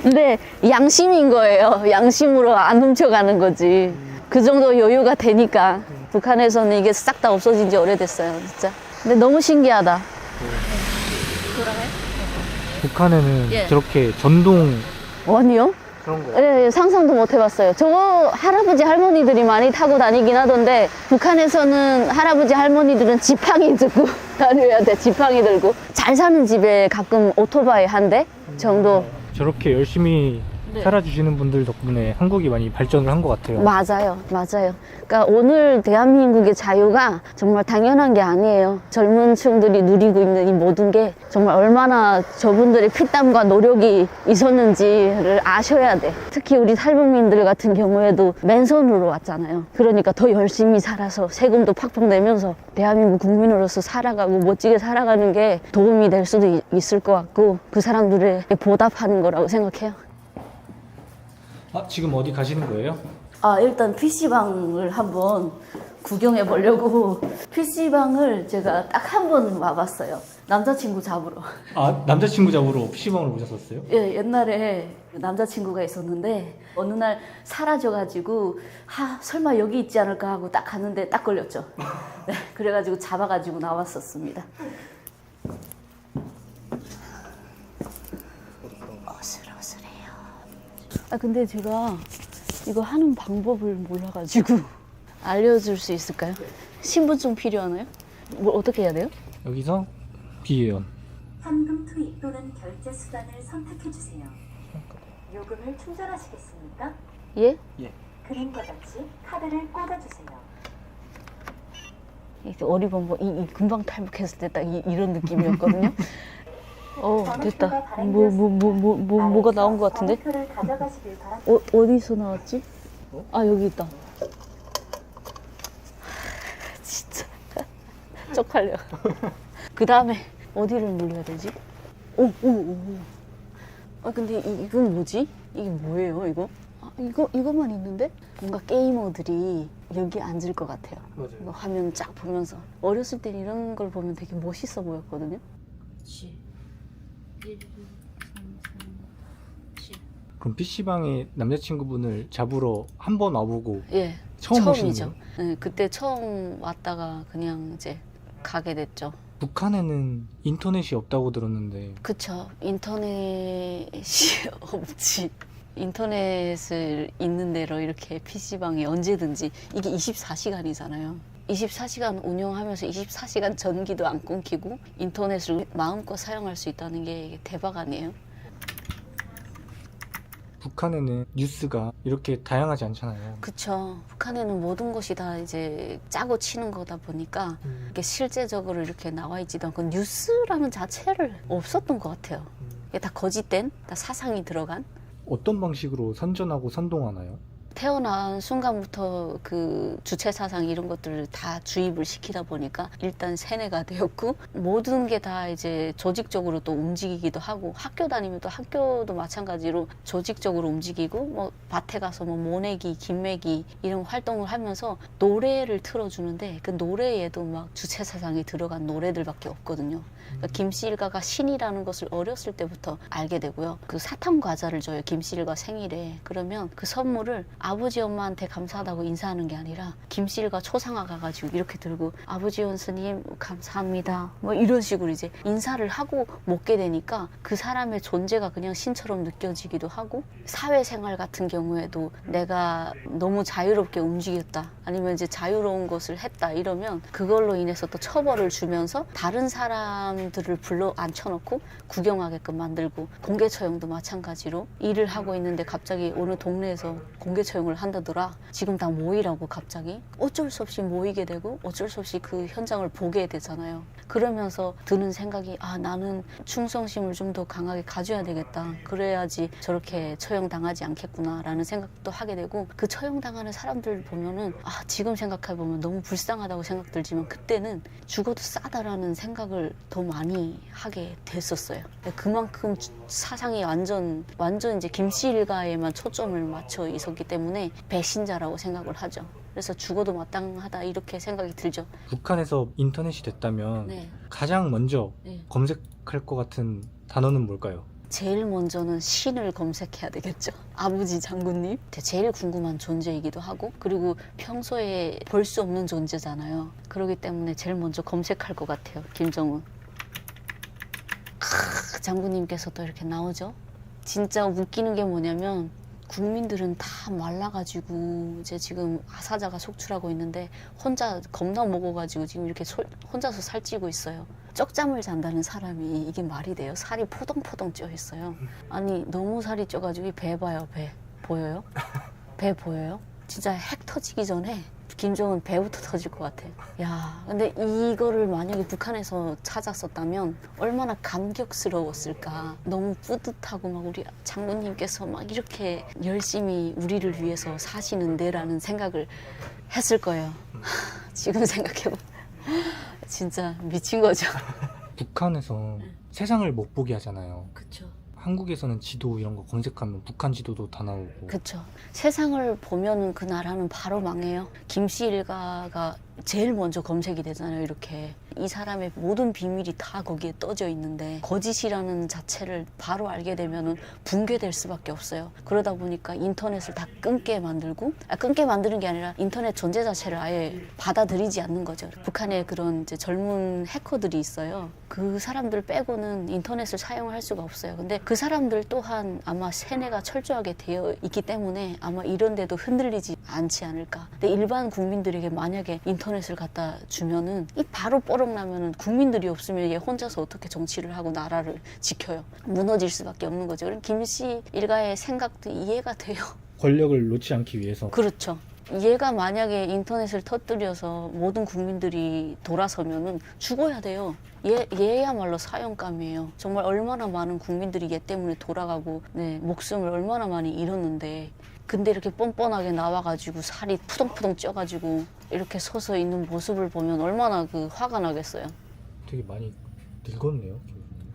근데 양심인 거예요. 양심으로 안 훔쳐가는 거지. 그 정도 여유가 되니까. 북한에서는 이게 싹 다 없어진 지 오래됐어요, 진짜. 근데 너무 신기하다. 북한에는 예. 저렇게 전동 아니요? 그런 거. 예, 상상도 못 해봤어요. 저거 할아버지 할머니들이 많이 타고 다니긴 하던데, 북한에서는 할아버지 할머니들은 지팡이 들고 다녀야 돼. 지팡이 들고. 잘 사는 집에 가끔 오토바이 한 대 정도. 저렇게 열심히 네. 살아주시는 분들 덕분에 한국이 많이 발전을 한 것 같아요. 맞아요, 맞아요. 그러니까 오늘 대한민국의 자유가 정말 당연한 게 아니에요. 젊은 층들이 누리고 있는 이 모든 게 정말 얼마나 저분들의 피땀과 노력이 있었는지를 아셔야 돼. 특히 우리 탈북민들 같은 경우에도 맨손으로 왔잖아요. 그러니까 더 열심히 살아서 세금도 팍팍 내면서 대한민국 국민으로서 살아가고 멋지게 살아가는 게 도움이 될 수도 있을 것 같고, 그 사람들에 보답하는 거라고 생각해요. 지금 어디 가시는 거예요? 일단 PC방을 한번 구경해 보려고 PC방을 제가 딱 한 번 와봤어요. 남자친구 잡으러. 남자친구 잡으러 PC방으로 오셨었어요? 예, 옛날에 남자친구가 있었는데 어느 날 사라져가지고 설마 여기 있지 않을까 하고 딱 갔는데 딱 걸렸죠. 네, 그래가지고 잡아가지고 나왔었습니다. 어슬어슬해요. 근데 제가 이거 하는 방법을 몰라가지고 알려줄 수 있을까요? 신분증 필요하나요? 뭘 어떻게 해야 돼요? 여기서 비회원. 현금 투입 또는 결제 수단을 선택해 주세요. 요금을 충전하시겠습니까? 예? 그림과 같이 카드를 꽂아 주세요. 이렇게 어리벙벙 이 금방 탈북했을 때 딱 이런 느낌이었거든요. 됐다. 뭐가 나온 것 같은데? 번호표를 가져가시길 바랍니다. 어디서 나왔지? 여기 있다. 진짜 쪽팔려. 그 다음에 어디를 눌러야 되지? 근데 이건 뭐지? 이게 뭐예요, 이거? 이것만 있는데? 뭔가 게이머들이 여기 앉을 것 같아요. 맞아요. 이거 화면 쫙 보면서. 어렸을 땐 이런 걸 보면 되게 멋있어 보였거든요. 그치. 1, 2, 3, 4, 7. 그럼 PC방에 남자친구분을 잡으러 한 번 와보고 예, 처음 오시는 처음이죠. 거예요? 네, 그때 처음 왔다가 그냥 이제 가게 됐죠. 북한에는 인터넷이 없다고 들었는데. 그쵸. 인터넷이 없지. 인터넷을 있는 대로 이렇게 PC방에 언제든지, 이게 24시간이잖아요. 24시간 운영하면서 24시간 전기도 안 끊기고 인터넷을 마음껏 사용할 수 있다는 게 이게 대박 아니에요? 북한에는 뉴스가 이렇게 다양하지 않잖아요. 그쵸. 북한에는 모든 것이 다 이제 짜고 치는 거다 보니까 이게 실제적으로 이렇게 나와 있지도 않고 뉴스라는 자체를 없었던 것 같아요. 이게 다 거짓된, 다 사상이 들어간. 어떤 방식으로 선전하고 선동하나요? 태어난 순간부터 그 주체 사상 이런 것들을 다 주입을 시키다 보니까 일단 세뇌가 되었고 모든 게 다 이제 조직적으로 또 움직이기도 하고 학교 다니면 또 학교도 마찬가지로 조직적으로 움직이고 뭐 밭에 가서 뭐 모내기, 김매기 이런 활동을 하면서 노래를 틀어주는데 그 노래에도 막 주체 사상이 들어간 노래들밖에 없거든요. 그러니까 김씨일가가 신이라는 것을 어렸을 때부터 알게 되고요. 그 사탕 과자를 줘요. 김씨일가 생일에. 그러면 그 선물을 아버지 엄마한테 감사하다고 인사하는 게 아니라 김씨일가 초상화 가가지고 이렇게 들고 아버지 원스님 감사합니다 뭐 이런 식으로 이제 인사를 하고 먹게 되니까 그 사람의 존재가 그냥 신처럼 느껴지기도 하고 사회생활 같은 경우에도 내가 너무 자유롭게 움직였다 아니면 이제 자유로운 것을 했다 이러면 그걸로 인해서 또 처벌을 주면서 다른 사람들을 불러 앉혀놓고 구경하게끔 만들고 공개 처형도 마찬가지로 일을 하고 있는데 갑자기 어느 동네에서 공개 처형을 한다더라. 지금 다 모이라고 갑자기 어쩔 수 없이 모이게 되고 어쩔 수 없이 그 현장을 보게 되잖아요. 그러면서 드는 생각이 아 나는 충성심을 좀 더 강하게 가져야 되겠다. 그래야지 저렇게 처형당하지 않겠구나 라는 생각도 하게 되고 그 처형당하는 사람들 보면은 아 지금 생각해보면 너무 불쌍하다고 생각 들지만 그때는 죽어도 싸다라는 생각을 더 많이 하게 됐었어요. 그만큼 사상이 완전 이제 김씨 일가에만 초점을 맞춰 있었기 때문에 배신자라고 생각을 하죠. 그래서 죽어도 마땅하다 이렇게 생각이 들죠. 북한에서 인터넷이 됐다면 네. 가장 먼저 네. 검색할 것 같은 단어는 뭘까요? 제일 먼저는 신을 검색해야 되겠죠. 아버지 장군님. 제일 궁금한 존재이기도 하고 그리고 평소에 볼 수 없는 존재잖아요. 그렇기 때문에 제일 먼저 검색할 것 같아요. 김정은. 장군님께서 또 이렇게 나오죠. 진짜 웃기는 게 뭐냐면 국민들은 다 말라가지고 이제 지금 아사자가 속출하고 있는데 혼자 겁나 먹어가지고 지금 이렇게 혼자서 살찌고 있어요. 쪽잠을 잔다는 사람이 이게 말이 돼요? 살이 포동포동 쪄 있어요. 아니 너무 살이 쪄가지고 배 봐요. 배 보여요? 배 보여요? 진짜 핵 터지기 전에 김정은 배부터 터질 것 같아. 야, 근데 이거를 만약에 북한에서 찾았었다면 얼마나 감격스러웠을까. 너무 뿌듯하고 막 우리 장군님께서 막 이렇게 열심히 우리를 위해서 사시는데라는 생각을 했을 거예요. 지금 생각해보면 진짜 미친 거죠. 북한에서 세상을 못 보게 하잖아요. 그쵸. 한국에서는 지도 이런 거 검색하면 북한 지도도 다 나오고. 그쵸. 세상을 보면은 그 나라는 바로 망해요. 김씨 일가가 제일 먼저 검색이 되잖아요. 이렇게 이 사람의 모든 비밀이 다 거기에 떠져 있는데 거짓이라는 자체를 바로 알게 되면은 붕괴될 수밖에 없어요. 그러다 보니까 인터넷을 다 끊게 만들고 끊게 만드는 게 아니라 인터넷 존재 자체를 아예 받아들이지 않는 거죠. 북한에 그런 이제 젊은 해커들이 있어요. 그 사람들 빼고는 인터넷을 사용할 수가 없어요. 근데 그 사람들 또한 아마 세뇌가 철저하게 되어 있기 때문에 아마 이런 데도 흔들리지 않지 않을까. 근데 일반 국민들에게 만약에 인터넷을 갖다 주면은 이 바로 뽀록나면은 국민들이 없으면 얘 혼자서 어떻게 정치를 하고 나라를 지켜요. 무너질 수밖에 없는 거죠. 그럼 김씨 일가의 생각도 이해가 돼요. 권력을 놓지 않기 위해서. 그렇죠. 얘가 만약에 인터넷을 터뜨려서 모든 국민들이 돌아서면은 죽어야 돼요. 얘야말로 사형감이에요. 정말 얼마나 많은 국민들이 얘 때문에 돌아가고 목숨을 얼마나 많이 잃었는데 근데 이렇게 뻔뻔하게 나와가지고 살이 푸동푸동 쪄가지고 이렇게 서서 있는 모습을 보면 얼마나 그 화가 나겠어요. 되게 많이 늙었네요.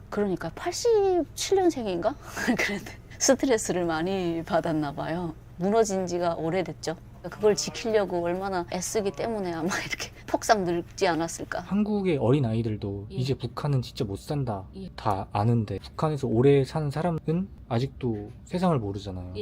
그러니까 87년생인가? 그런데 스트레스를 많이 받았나 봐요. 무너진 지가 오래됐죠. 그걸 지키려고 얼마나 애쓰기 때문에 아마 이렇게 폭삭 늙지 않았을까. 한국의 어린 아이들도 예. 이제 북한은 진짜 못 산다 예. 다 아는데 북한에서 오래 산 사람은 아직도 세상을 모르잖아요.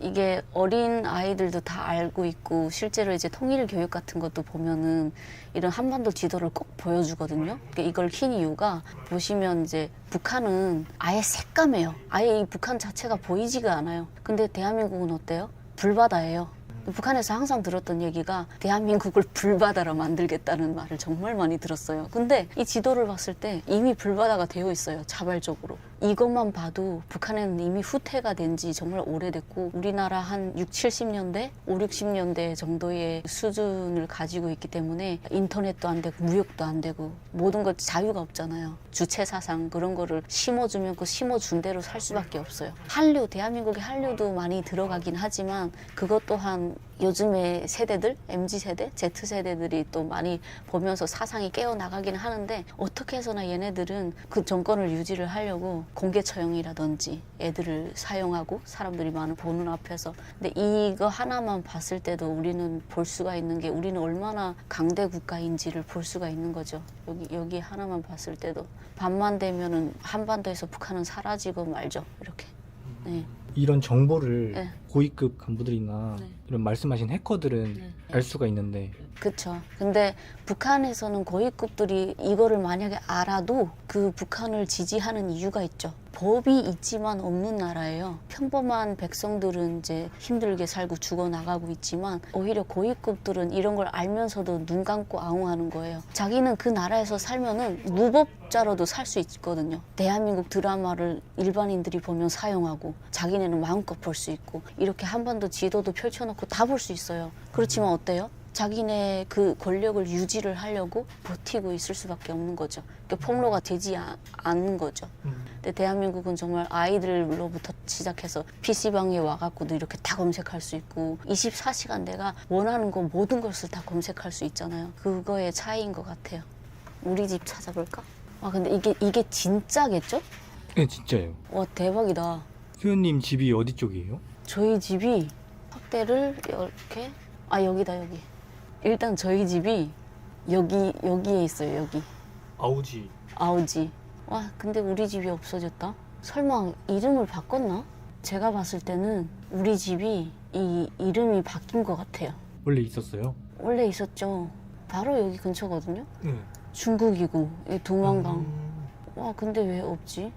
이게 어린 아이들도 다 알고 있고 실제로 이제 통일 교육 같은 것도 보면은 이런 한반도 지도를 꼭 보여주거든요. 그러니까 이걸 킨 이유가 보시면 이제 북한은 아예 새까매요. 아예 이 북한 자체가 보이지가 않아요. 근데 대한민국은 어때요? 불바다예요. 북한에서 항상 들었던 얘기가 대한민국을 불바다로 만들겠다는 말을 정말 많이 들었어요. 근데 이 지도를 봤을 때 이미 불바다가 되어 있어요. 자발적으로. 이것만 봐도 북한에는 이미 후퇴가 된 지 정말 오래됐고 우리나라 한 6, 70년대, 5, 60년대 정도의 수준을 가지고 있기 때문에 인터넷도 안 되고 무역도 안 되고 모든 것 자유가 없잖아요. 주체 사상 그런 거를 심어주면 그 심어준 대로 살 수밖에 없어요. 한류, 대한민국의 한류도 많이 들어가긴 하지만 그것 또한 요즘의 세대들, MZ세대, Z세대들이 또 많이 보면서 사상이 깨어나가긴 하는데 어떻게 해서나 얘네들은 그 정권을 유지를 하려고 공개 처형이라든지 애들을 사용하고 사람들이 많은 보는 앞에서 근데 이거 하나만 봤을 때도 우리는 볼 수가 있는 게 우리는 얼마나 강대 국가인지를 볼 수가 있는 거죠. 여기 하나만 봤을 때도 밤만 되면은 한반도에서 북한은 사라지고 말죠. 이렇게. 네. 이런 정보를 네. 고위급 간부들이나 네. 이런 말씀하신 해커들은 네. 알 수가 있는데 그쵸. 근데 북한에서는 고위급들이 이거를 만약에 알아도 그 북한을 지지하는 이유가 있죠. 법이 있지만 없는 나라예요. 평범한 백성들은 이제 힘들게 살고 죽어나가고 있지만 오히려 고위급들은 이런 걸 알면서도 눈 감고 아웅하는 거예요. 자기는 그 나라에서 살면은 무법자로도 살 수 있거든요. 대한민국 드라마를 일반인들이 보면 사용하고 자기네는 마음껏 볼 수 있고 이렇게 한반도 지도도 펼쳐놓고 다 볼 수 있어요. 그렇지만 어때요? 자기네 그 권력을 유지를 하려고 버티고 있을 수밖에 없는 거죠. 그러니까 폭로가 되지 않는 거죠. 근데 대한민국은 정말 아이들로부터 시작해서 PC방에 와갖고도 이렇게 다 검색할 수 있고 24시간 내가 원하는 거 모든 것을 다 검색할 수 있잖아요. 그거의 차이인 것 같아요. 우리 집 찾아볼까? 아 근데 이게 진짜겠죠? 네 진짜예요. 와 대박이다. 수현님 집이 어디 쪽이에요? 저희 집이 확대를 이렇게 여기다 여기. 일단 저희 집이 여기에 있어요. 여기 아우지. 아우지. 와 근데 우리 집이 없어졌다. 설마 이름을 바꿨나? 제가 봤을 때는 우리 집이 이 이름이 바뀐 것 같아요. 원래 있었어요? 원래 있었죠. 바로 여기 근처거든요. 네. 중국이고 이 도망강. 와 근데 왜 없지?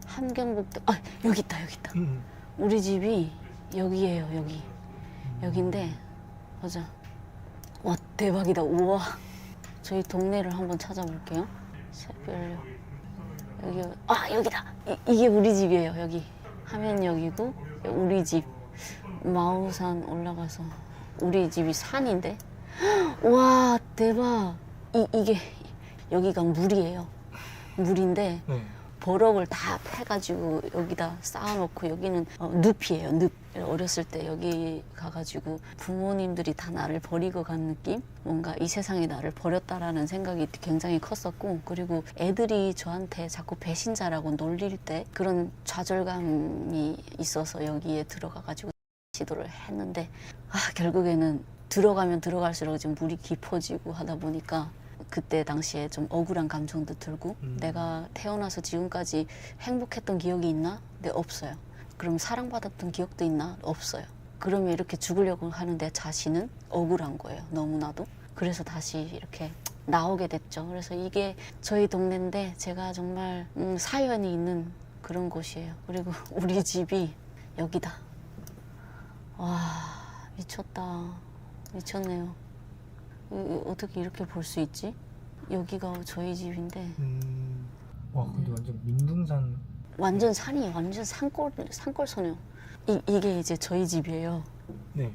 함경북도 여기 있다 여기 있다. 우리 집이 여기예요. 여기인데 보자. 와 대박이다. 우와. 저희 동네를 한번 찾아볼게요. 새별역 여기 여기다. 이게 우리 집이에요. 여기 하면역이고 우리 집 마오산 올라가서 우리 집이 산인데 와 대박. 이게 여기가 물이에요. 물인데 네. 버럭을 다 패가지고 여기다 쌓아놓고 여기는 늪이에요. 늪. 어렸을 때 여기 가가지고 부모님들이 다 나를 버리고 간 느낌? 뭔가 이 세상에 나를 버렸다라는 생각이 굉장히 컸었고 그리고 애들이 저한테 자꾸 배신자라고 놀릴 때 그런 좌절감이 있어서 여기에 들어가가지고 시도를 했는데 결국에는 들어가면 들어갈수록 지금 물이 깊어지고 하다 보니까 그때 당시에 좀 억울한 감정도 들고 내가 태어나서 지금까지 행복했던 기억이 있나? 네, 없어요. 그럼 사랑받았던 기억도 있나? 없어요. 그러면 이렇게 죽으려고 하는 내 자신은 억울한 거예요. 너무나도. 그래서 다시 이렇게 나오게 됐죠. 그래서 이게 저희 동네인데 제가 정말 사연이 있는 그런 곳이에요. 그리고 우리 집이 여기다. 와 미쳤다. 미쳤네요. 어떻게 이렇게 볼 수 있지? 여기가 저희 집인데 와 근데 완전 민둥산. 완전 산이에요. 완전 산골소녀. 이게 이제 저희 집이에요. 네.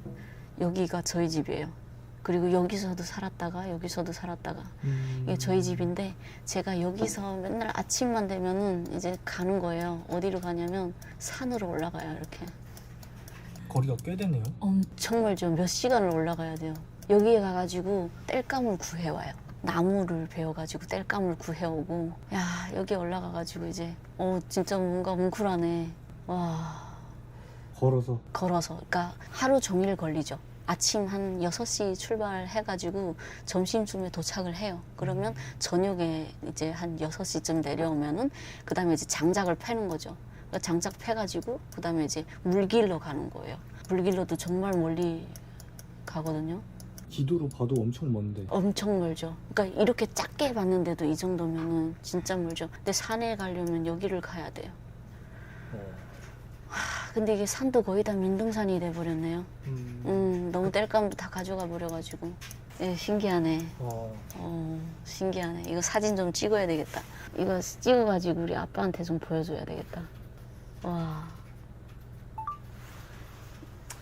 여기가 저희 집이에요. 그리고 여기서도 살았다가 여기서도 살았다가 이게 저희 집인데 제가 여기서 맨날 아침만 되면은 이제 가는 거예요. 어디로 가냐면 산으로 올라가요. 이렇게. 거리가 꽤 되네요. 엄청 멀죠. 몇 시간을 올라가야 돼요. 여기에 가가지고 땔감을 구해와요. 나무를 베어가지고 땔감을 구해오고 야 여기 올라가가지고 이제 진짜 뭔가 뭉클하네. 와 걸어서. 그러니까 하루 종일 걸리죠. 아침 한 6시 출발해가지고 점심쯤에 도착을 해요. 그러면 저녁에 이제 한 6시쯤 내려오면은 그 다음에 이제 장작을 패는 거죠. 그러니까 장작 패가지고 그 다음에 이제 물길로 가는 거예요. 물길로도 정말 멀리 가거든요. 지도로 봐도 엄청 먼데. 엄청 멀죠. 그러니까 이렇게 작게 봤는데도 이 정도면은 진짜 멀죠. 근데 산에 가려면 여기를 가야 돼요. 근데 이게 산도 거의 다 민둥산이 돼버렸네요. 너무 땔감도 다 가져가 버려가지고. 예, 신기하네. 신기하네. 이거 사진 좀 찍어야 되겠다. 이거 찍어가지고 우리 아빠한테 좀 보여줘야 되겠다. 와.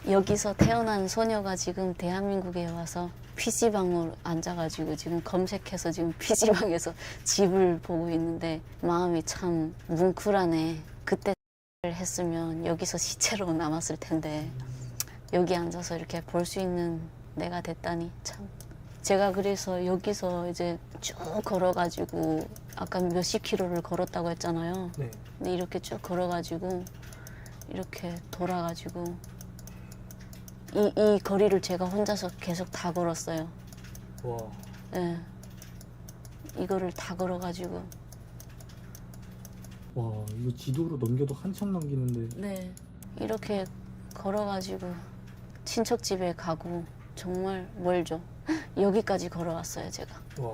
여기서 태어난 소녀가 지금 대한민국에 와서 PC방으로 앉아가지고 지금 검색해서 지금 PC방에서 집을 보고 있는데 마음이 참 뭉클하네. 그때 했으면 여기서 시체로 남았을 텐데 여기 앉아서 이렇게 볼 수 있는 내가 됐다니 참. 제가 그래서 여기서 이제 쭉 걸어가지고 아까 몇십 킬로를 걸었다고 했잖아요. 네. 근데 이렇게 쭉 걸어가지고 이렇게 돌아가지고 이 거리를 제가 혼자서 계속 다 걸었어요. 와. 예. 이거를 다 걸어가지고. 와, 이거 지도로 넘겨도 한참 넘기는데. 네. 이렇게 걸어가지고 친척 집에 가고 정말 멀죠. 여기까지 걸어왔어요, 제가. 와,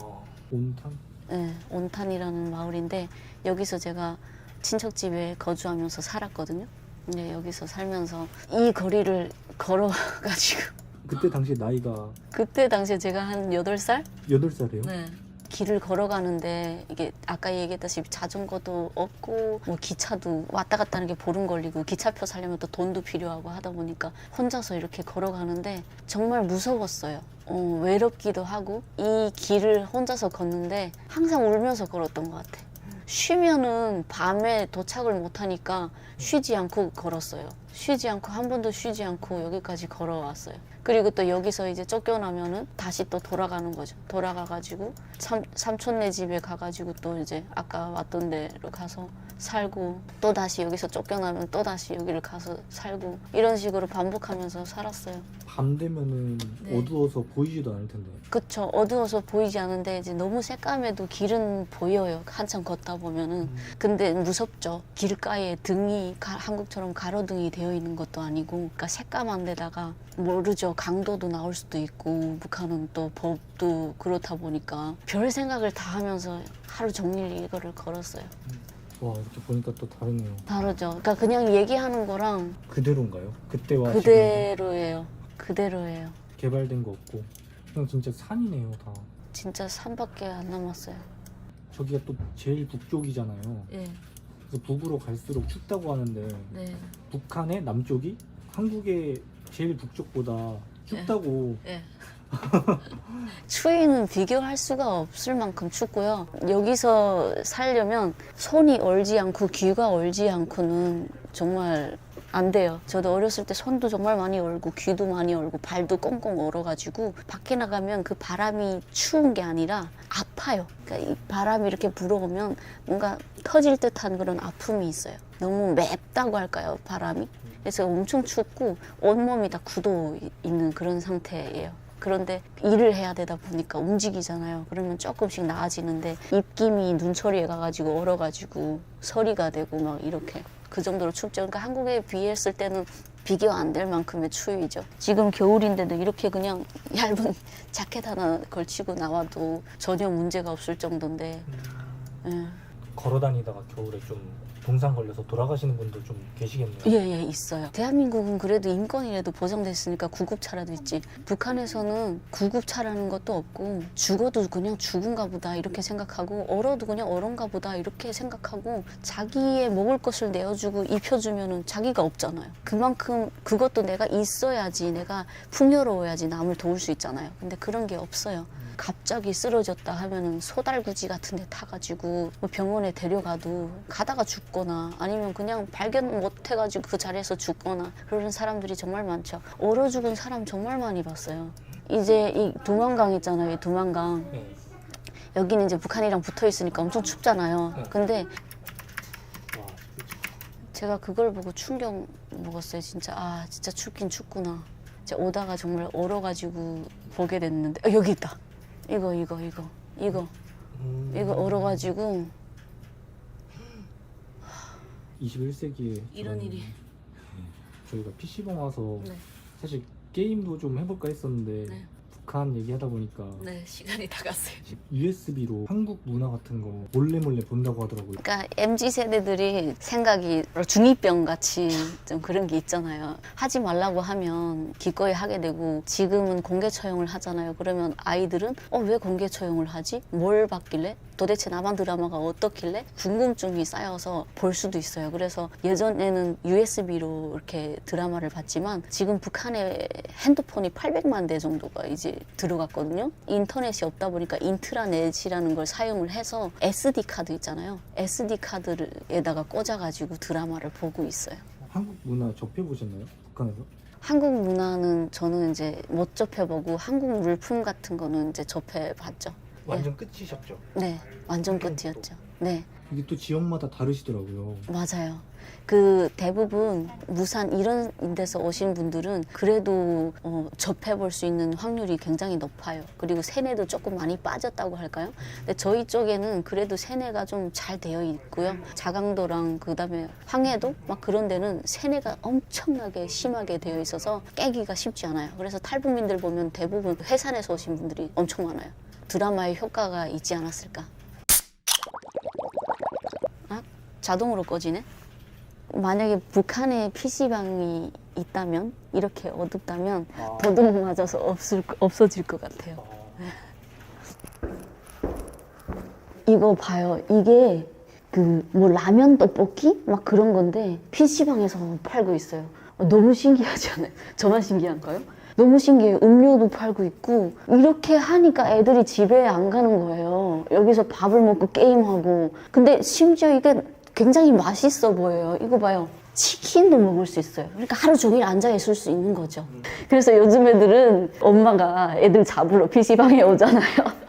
온탄? 네, 온탄이라는 마을인데 여기서 제가 친척 집에 거주하면서 살았거든요. 근데 여기서 살면서 이 거리를 걸어가지고 그때 당시 나이가 그때 당시에 제가 한 8살? 8살이에요? 네. 길을 걸어가는데 이게 아까 얘기했다시피 자전거도 없고 뭐 기차도 왔다 갔다 하는 게 보름 걸리고 기차표 사려면 또 돈도 필요하고 하다 보니까 혼자서 이렇게 걸어가는데 정말 무서웠어요. 외롭기도 하고 이 길을 혼자서 걷는데 항상 울면서 걸었던 것 같아. 쉬면은 밤에 도착을 못하니까 쉬지 않고 걸었어요. 쉬지 않고 한 번도 쉬지 않고 여기까지 걸어왔어요. 그리고 또 여기서 이제 쫓겨나면은 다시 또 돌아가는 거죠. 돌아가가지고 삼촌네 집에 가가지고 또 이제 아까 왔던 데로 가서 살고 또 다시 여기서 쫓겨나면 또 다시 여기를 가서 살고 이런 식으로 반복하면서 살았어요. 밤 되면은 네. 어두워서 보이지도 않을 텐데. 그쵸. 어두워서 보이지 않은데 이제 너무 새까매도 길은 보여요. 한참 걷다 보면은. 근데 무섭죠. 길가에 등이 한국처럼 가로등이 되어 있는 것도 아니고 그러니까 새까만 데다가 모르죠. 강도도 나올 수도 있고 북한은 또 법도 그렇다 보니까 별 생각을 다 하면서 하루 종일 이거를 걸었어요. 와, 이렇게 보니까 또 다르네요. 다르죠. 그러니까 그냥 얘기하는 거랑 그대로인가요? 그때와 지금 그대로예요. 그대로예요. 개발된 거 없고 그냥 진짜 산이네요, 다. 진짜 산밖에 안 남았어요. 저기가 또 제일 북쪽이잖아요. 예. 그래서 북으로 갈수록 춥다고 하는데 네. 북한의 남쪽이 한국의 제일 북쪽보다 춥다고. 예. 추위는 비교할 수가 없을 만큼 춥고요. 여기서 살려면 손이 얼지 않고 귀가 얼지 않고는 정말 안 돼요. 저도 어렸을 때 손도 정말 많이 얼고 귀도 많이 얼고 발도 꽁꽁 얼어가지고 밖에 나가면 그 바람이 추운 게 아니라 아파요. 그러니까 이 바람이 이렇게 불어오면 뭔가 터질 듯한 그런 아픔이 있어요. 너무 맵다고 할까요, 바람이? 그래서 엄청 춥고 온몸이 다 굳어 있는 그런 상태예요. 그런데 일을 해야 되다 보니까 움직이잖아요. 그러면 조금씩 나아지는데 입김이 눈초리에 가가지고 얼어가지고 서리가 되고 막 이렇게 그 정도로 춥죠. 그러니까 한국에 비했을 때는 비교 안 될 만큼의 추위죠. 지금 겨울인데도 이렇게 그냥 얇은 자켓 하나 걸치고 나와도 전혀 문제가 없을 정도인데 예. 걸어 다니다가 겨울에 좀 동상 걸려서 돌아가시는 분도 좀 계시겠네요. 예, 있어요. 대한민국은 그래도 인권이라도 보장됐으니까 구급차라도 있지. 북한에서는 구급차라는 것도 없고 죽어도 그냥 죽은가 보다 이렇게 생각하고 얼어도 그냥 얼은가 보다 이렇게 생각하고 자기의 먹을 것을 내어주고 입혀주면은 자기가 없잖아요. 그만큼 그것도 내가 있어야지 내가 풍요로워야지 남을 도울 수 있잖아요. 근데 그런 게 없어요. 갑자기 쓰러졌다 하면은 소달구지 같은 데 타가지고 뭐 병원에 데려가도 가다가 죽거나 아니면 그냥 발견 못 해가지고 그 자리에서 죽거나 그러는 사람들이 정말 많죠. 얼어 죽은 사람 정말 많이 봤어요. 이제 이 두만강 있잖아요. 이 두만강. 네. 여기는 이제 북한이랑 붙어 있으니까 엄청 춥잖아요. 네. 근데 와, 제가 그걸 보고 충격 먹었어요. 진짜 아 진짜 춥긴 춥구나. 이제 오다가 정말 얼어가지고 보게 됐는데 여기 있다. 이거 21세기에 얼어가지고 저는, 이런 일이. 저희가 PC방 와서 네. 사실 게임도 좀 해볼까 했었는데 네. 북한 얘기하다 보니까 네, 시간이 다 갔어요. USB로 한국 문화 같은 거 몰래 본다고 하더라고요. 그러니까 MZ 세대들이 생각이 중2병 같이 좀 그런 게 있잖아요. 하지 말라고 하면 기꺼이 하게 되고 지금은 공개 처형을 하잖아요. 그러면 아이들은 왜 공개 처형을 하지? 뭘 봤길래? 도대체 남한 드라마가 어떻길래? 궁금증이 쌓여서 볼 수도 있어요. 그래서 예전에는 USB로 이렇게 드라마를 봤지만 지금 북한의 핸드폰이 800만 대 정도가 이제 들어갔거든요. 인터넷이 없다 보니까 인트라넷이라는 걸 사용을 해서 SD 카드 있잖아요. SD 카드에다가 꽂아가지고 드라마를 보고 있어요. 한국 문화 접해보셨나요? 북한에서? 한국 문화는 저는 이제 못 접해보고 한국 물품 같은 거는 이제 접해봤죠. 완전 끝이셨죠? 네, 완전 끝이었죠. 네. 이게 또 지역마다 다르시더라고요. 맞아요. 그 대부분 무산 이런 데서 오신 분들은 그래도 접해볼 수 있는 확률이 굉장히 높아요. 그리고 세뇌도 조금 많이 빠졌다고 할까요? 근데 저희 쪽에는 그래도 세뇌가 좀 잘 되어 있고요. 자강도랑 그다음에 황해도 막 그런 데는 세뇌가 엄청나게 심하게 되어 있어서 깨기가 쉽지 않아요. 그래서 탈북민들 보면 대부분 해산에서 오신 분들이 엄청 많아요. 드라마의 효과가 있지 않았을까? 자동으로 꺼지네? 만약에 북한에 PC방이 있다면, 이렇게 어둡다면 도둑 맞아서 없어질 것 같아요. 이거 봐요. 이게 뭐 라면 떡볶이? 막 그런 건데 PC방에서 팔고 있어요. 너무 신기하지 않아요? 저만 신기한가요? 너무 신기해요. 음료도 팔고 있고 이렇게 하니까 애들이 집에 안 가는 거예요. 여기서 밥을 먹고 게임하고. 근데 심지어 이게 굉장히 맛있어 보여요. 이거 봐요. 치킨도 먹을 수 있어요. 그러니까 하루 종일 앉아 있을 수 있는 거죠. 그래서 요즘 애들은 엄마가 애들 잡으러 PC방에 오잖아요.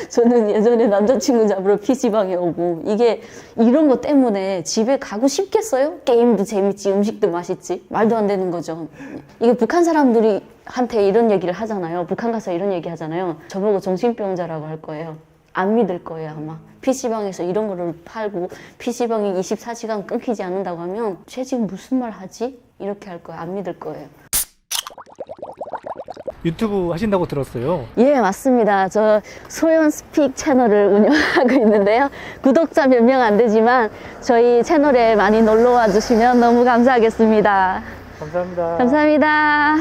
저는 예전에 남자친구 잡으러 PC방에 오고 이게 이런 거 때문에 집에 가고 싶겠어요? 게임도 재밌지, 음식도 맛있지. 말도 안 되는 거죠. 이게 북한 사람들이 한테 이런 얘기를 하잖아요. 북한 가서 이런 얘기 하잖아요. 저보고 정신병자라고 할 거예요. 안 믿을 거예요, 아마. PC방에서 이런 거를 팔고 PC방이 24시간 끊기지 않는다고 하면 쟤 지금 무슨 말 하지? 이렇게 할 거예요. 안 믿을 거예요. 유튜브 하신다고 들었어요. 예, 맞습니다. 저 소연 스픽 채널을 운영하고 있는데요. 구독자 몇 명 안 되지만 저희 채널에 많이 놀러 와 주시면 너무 감사하겠습니다. 감사합니다. 감사합니다.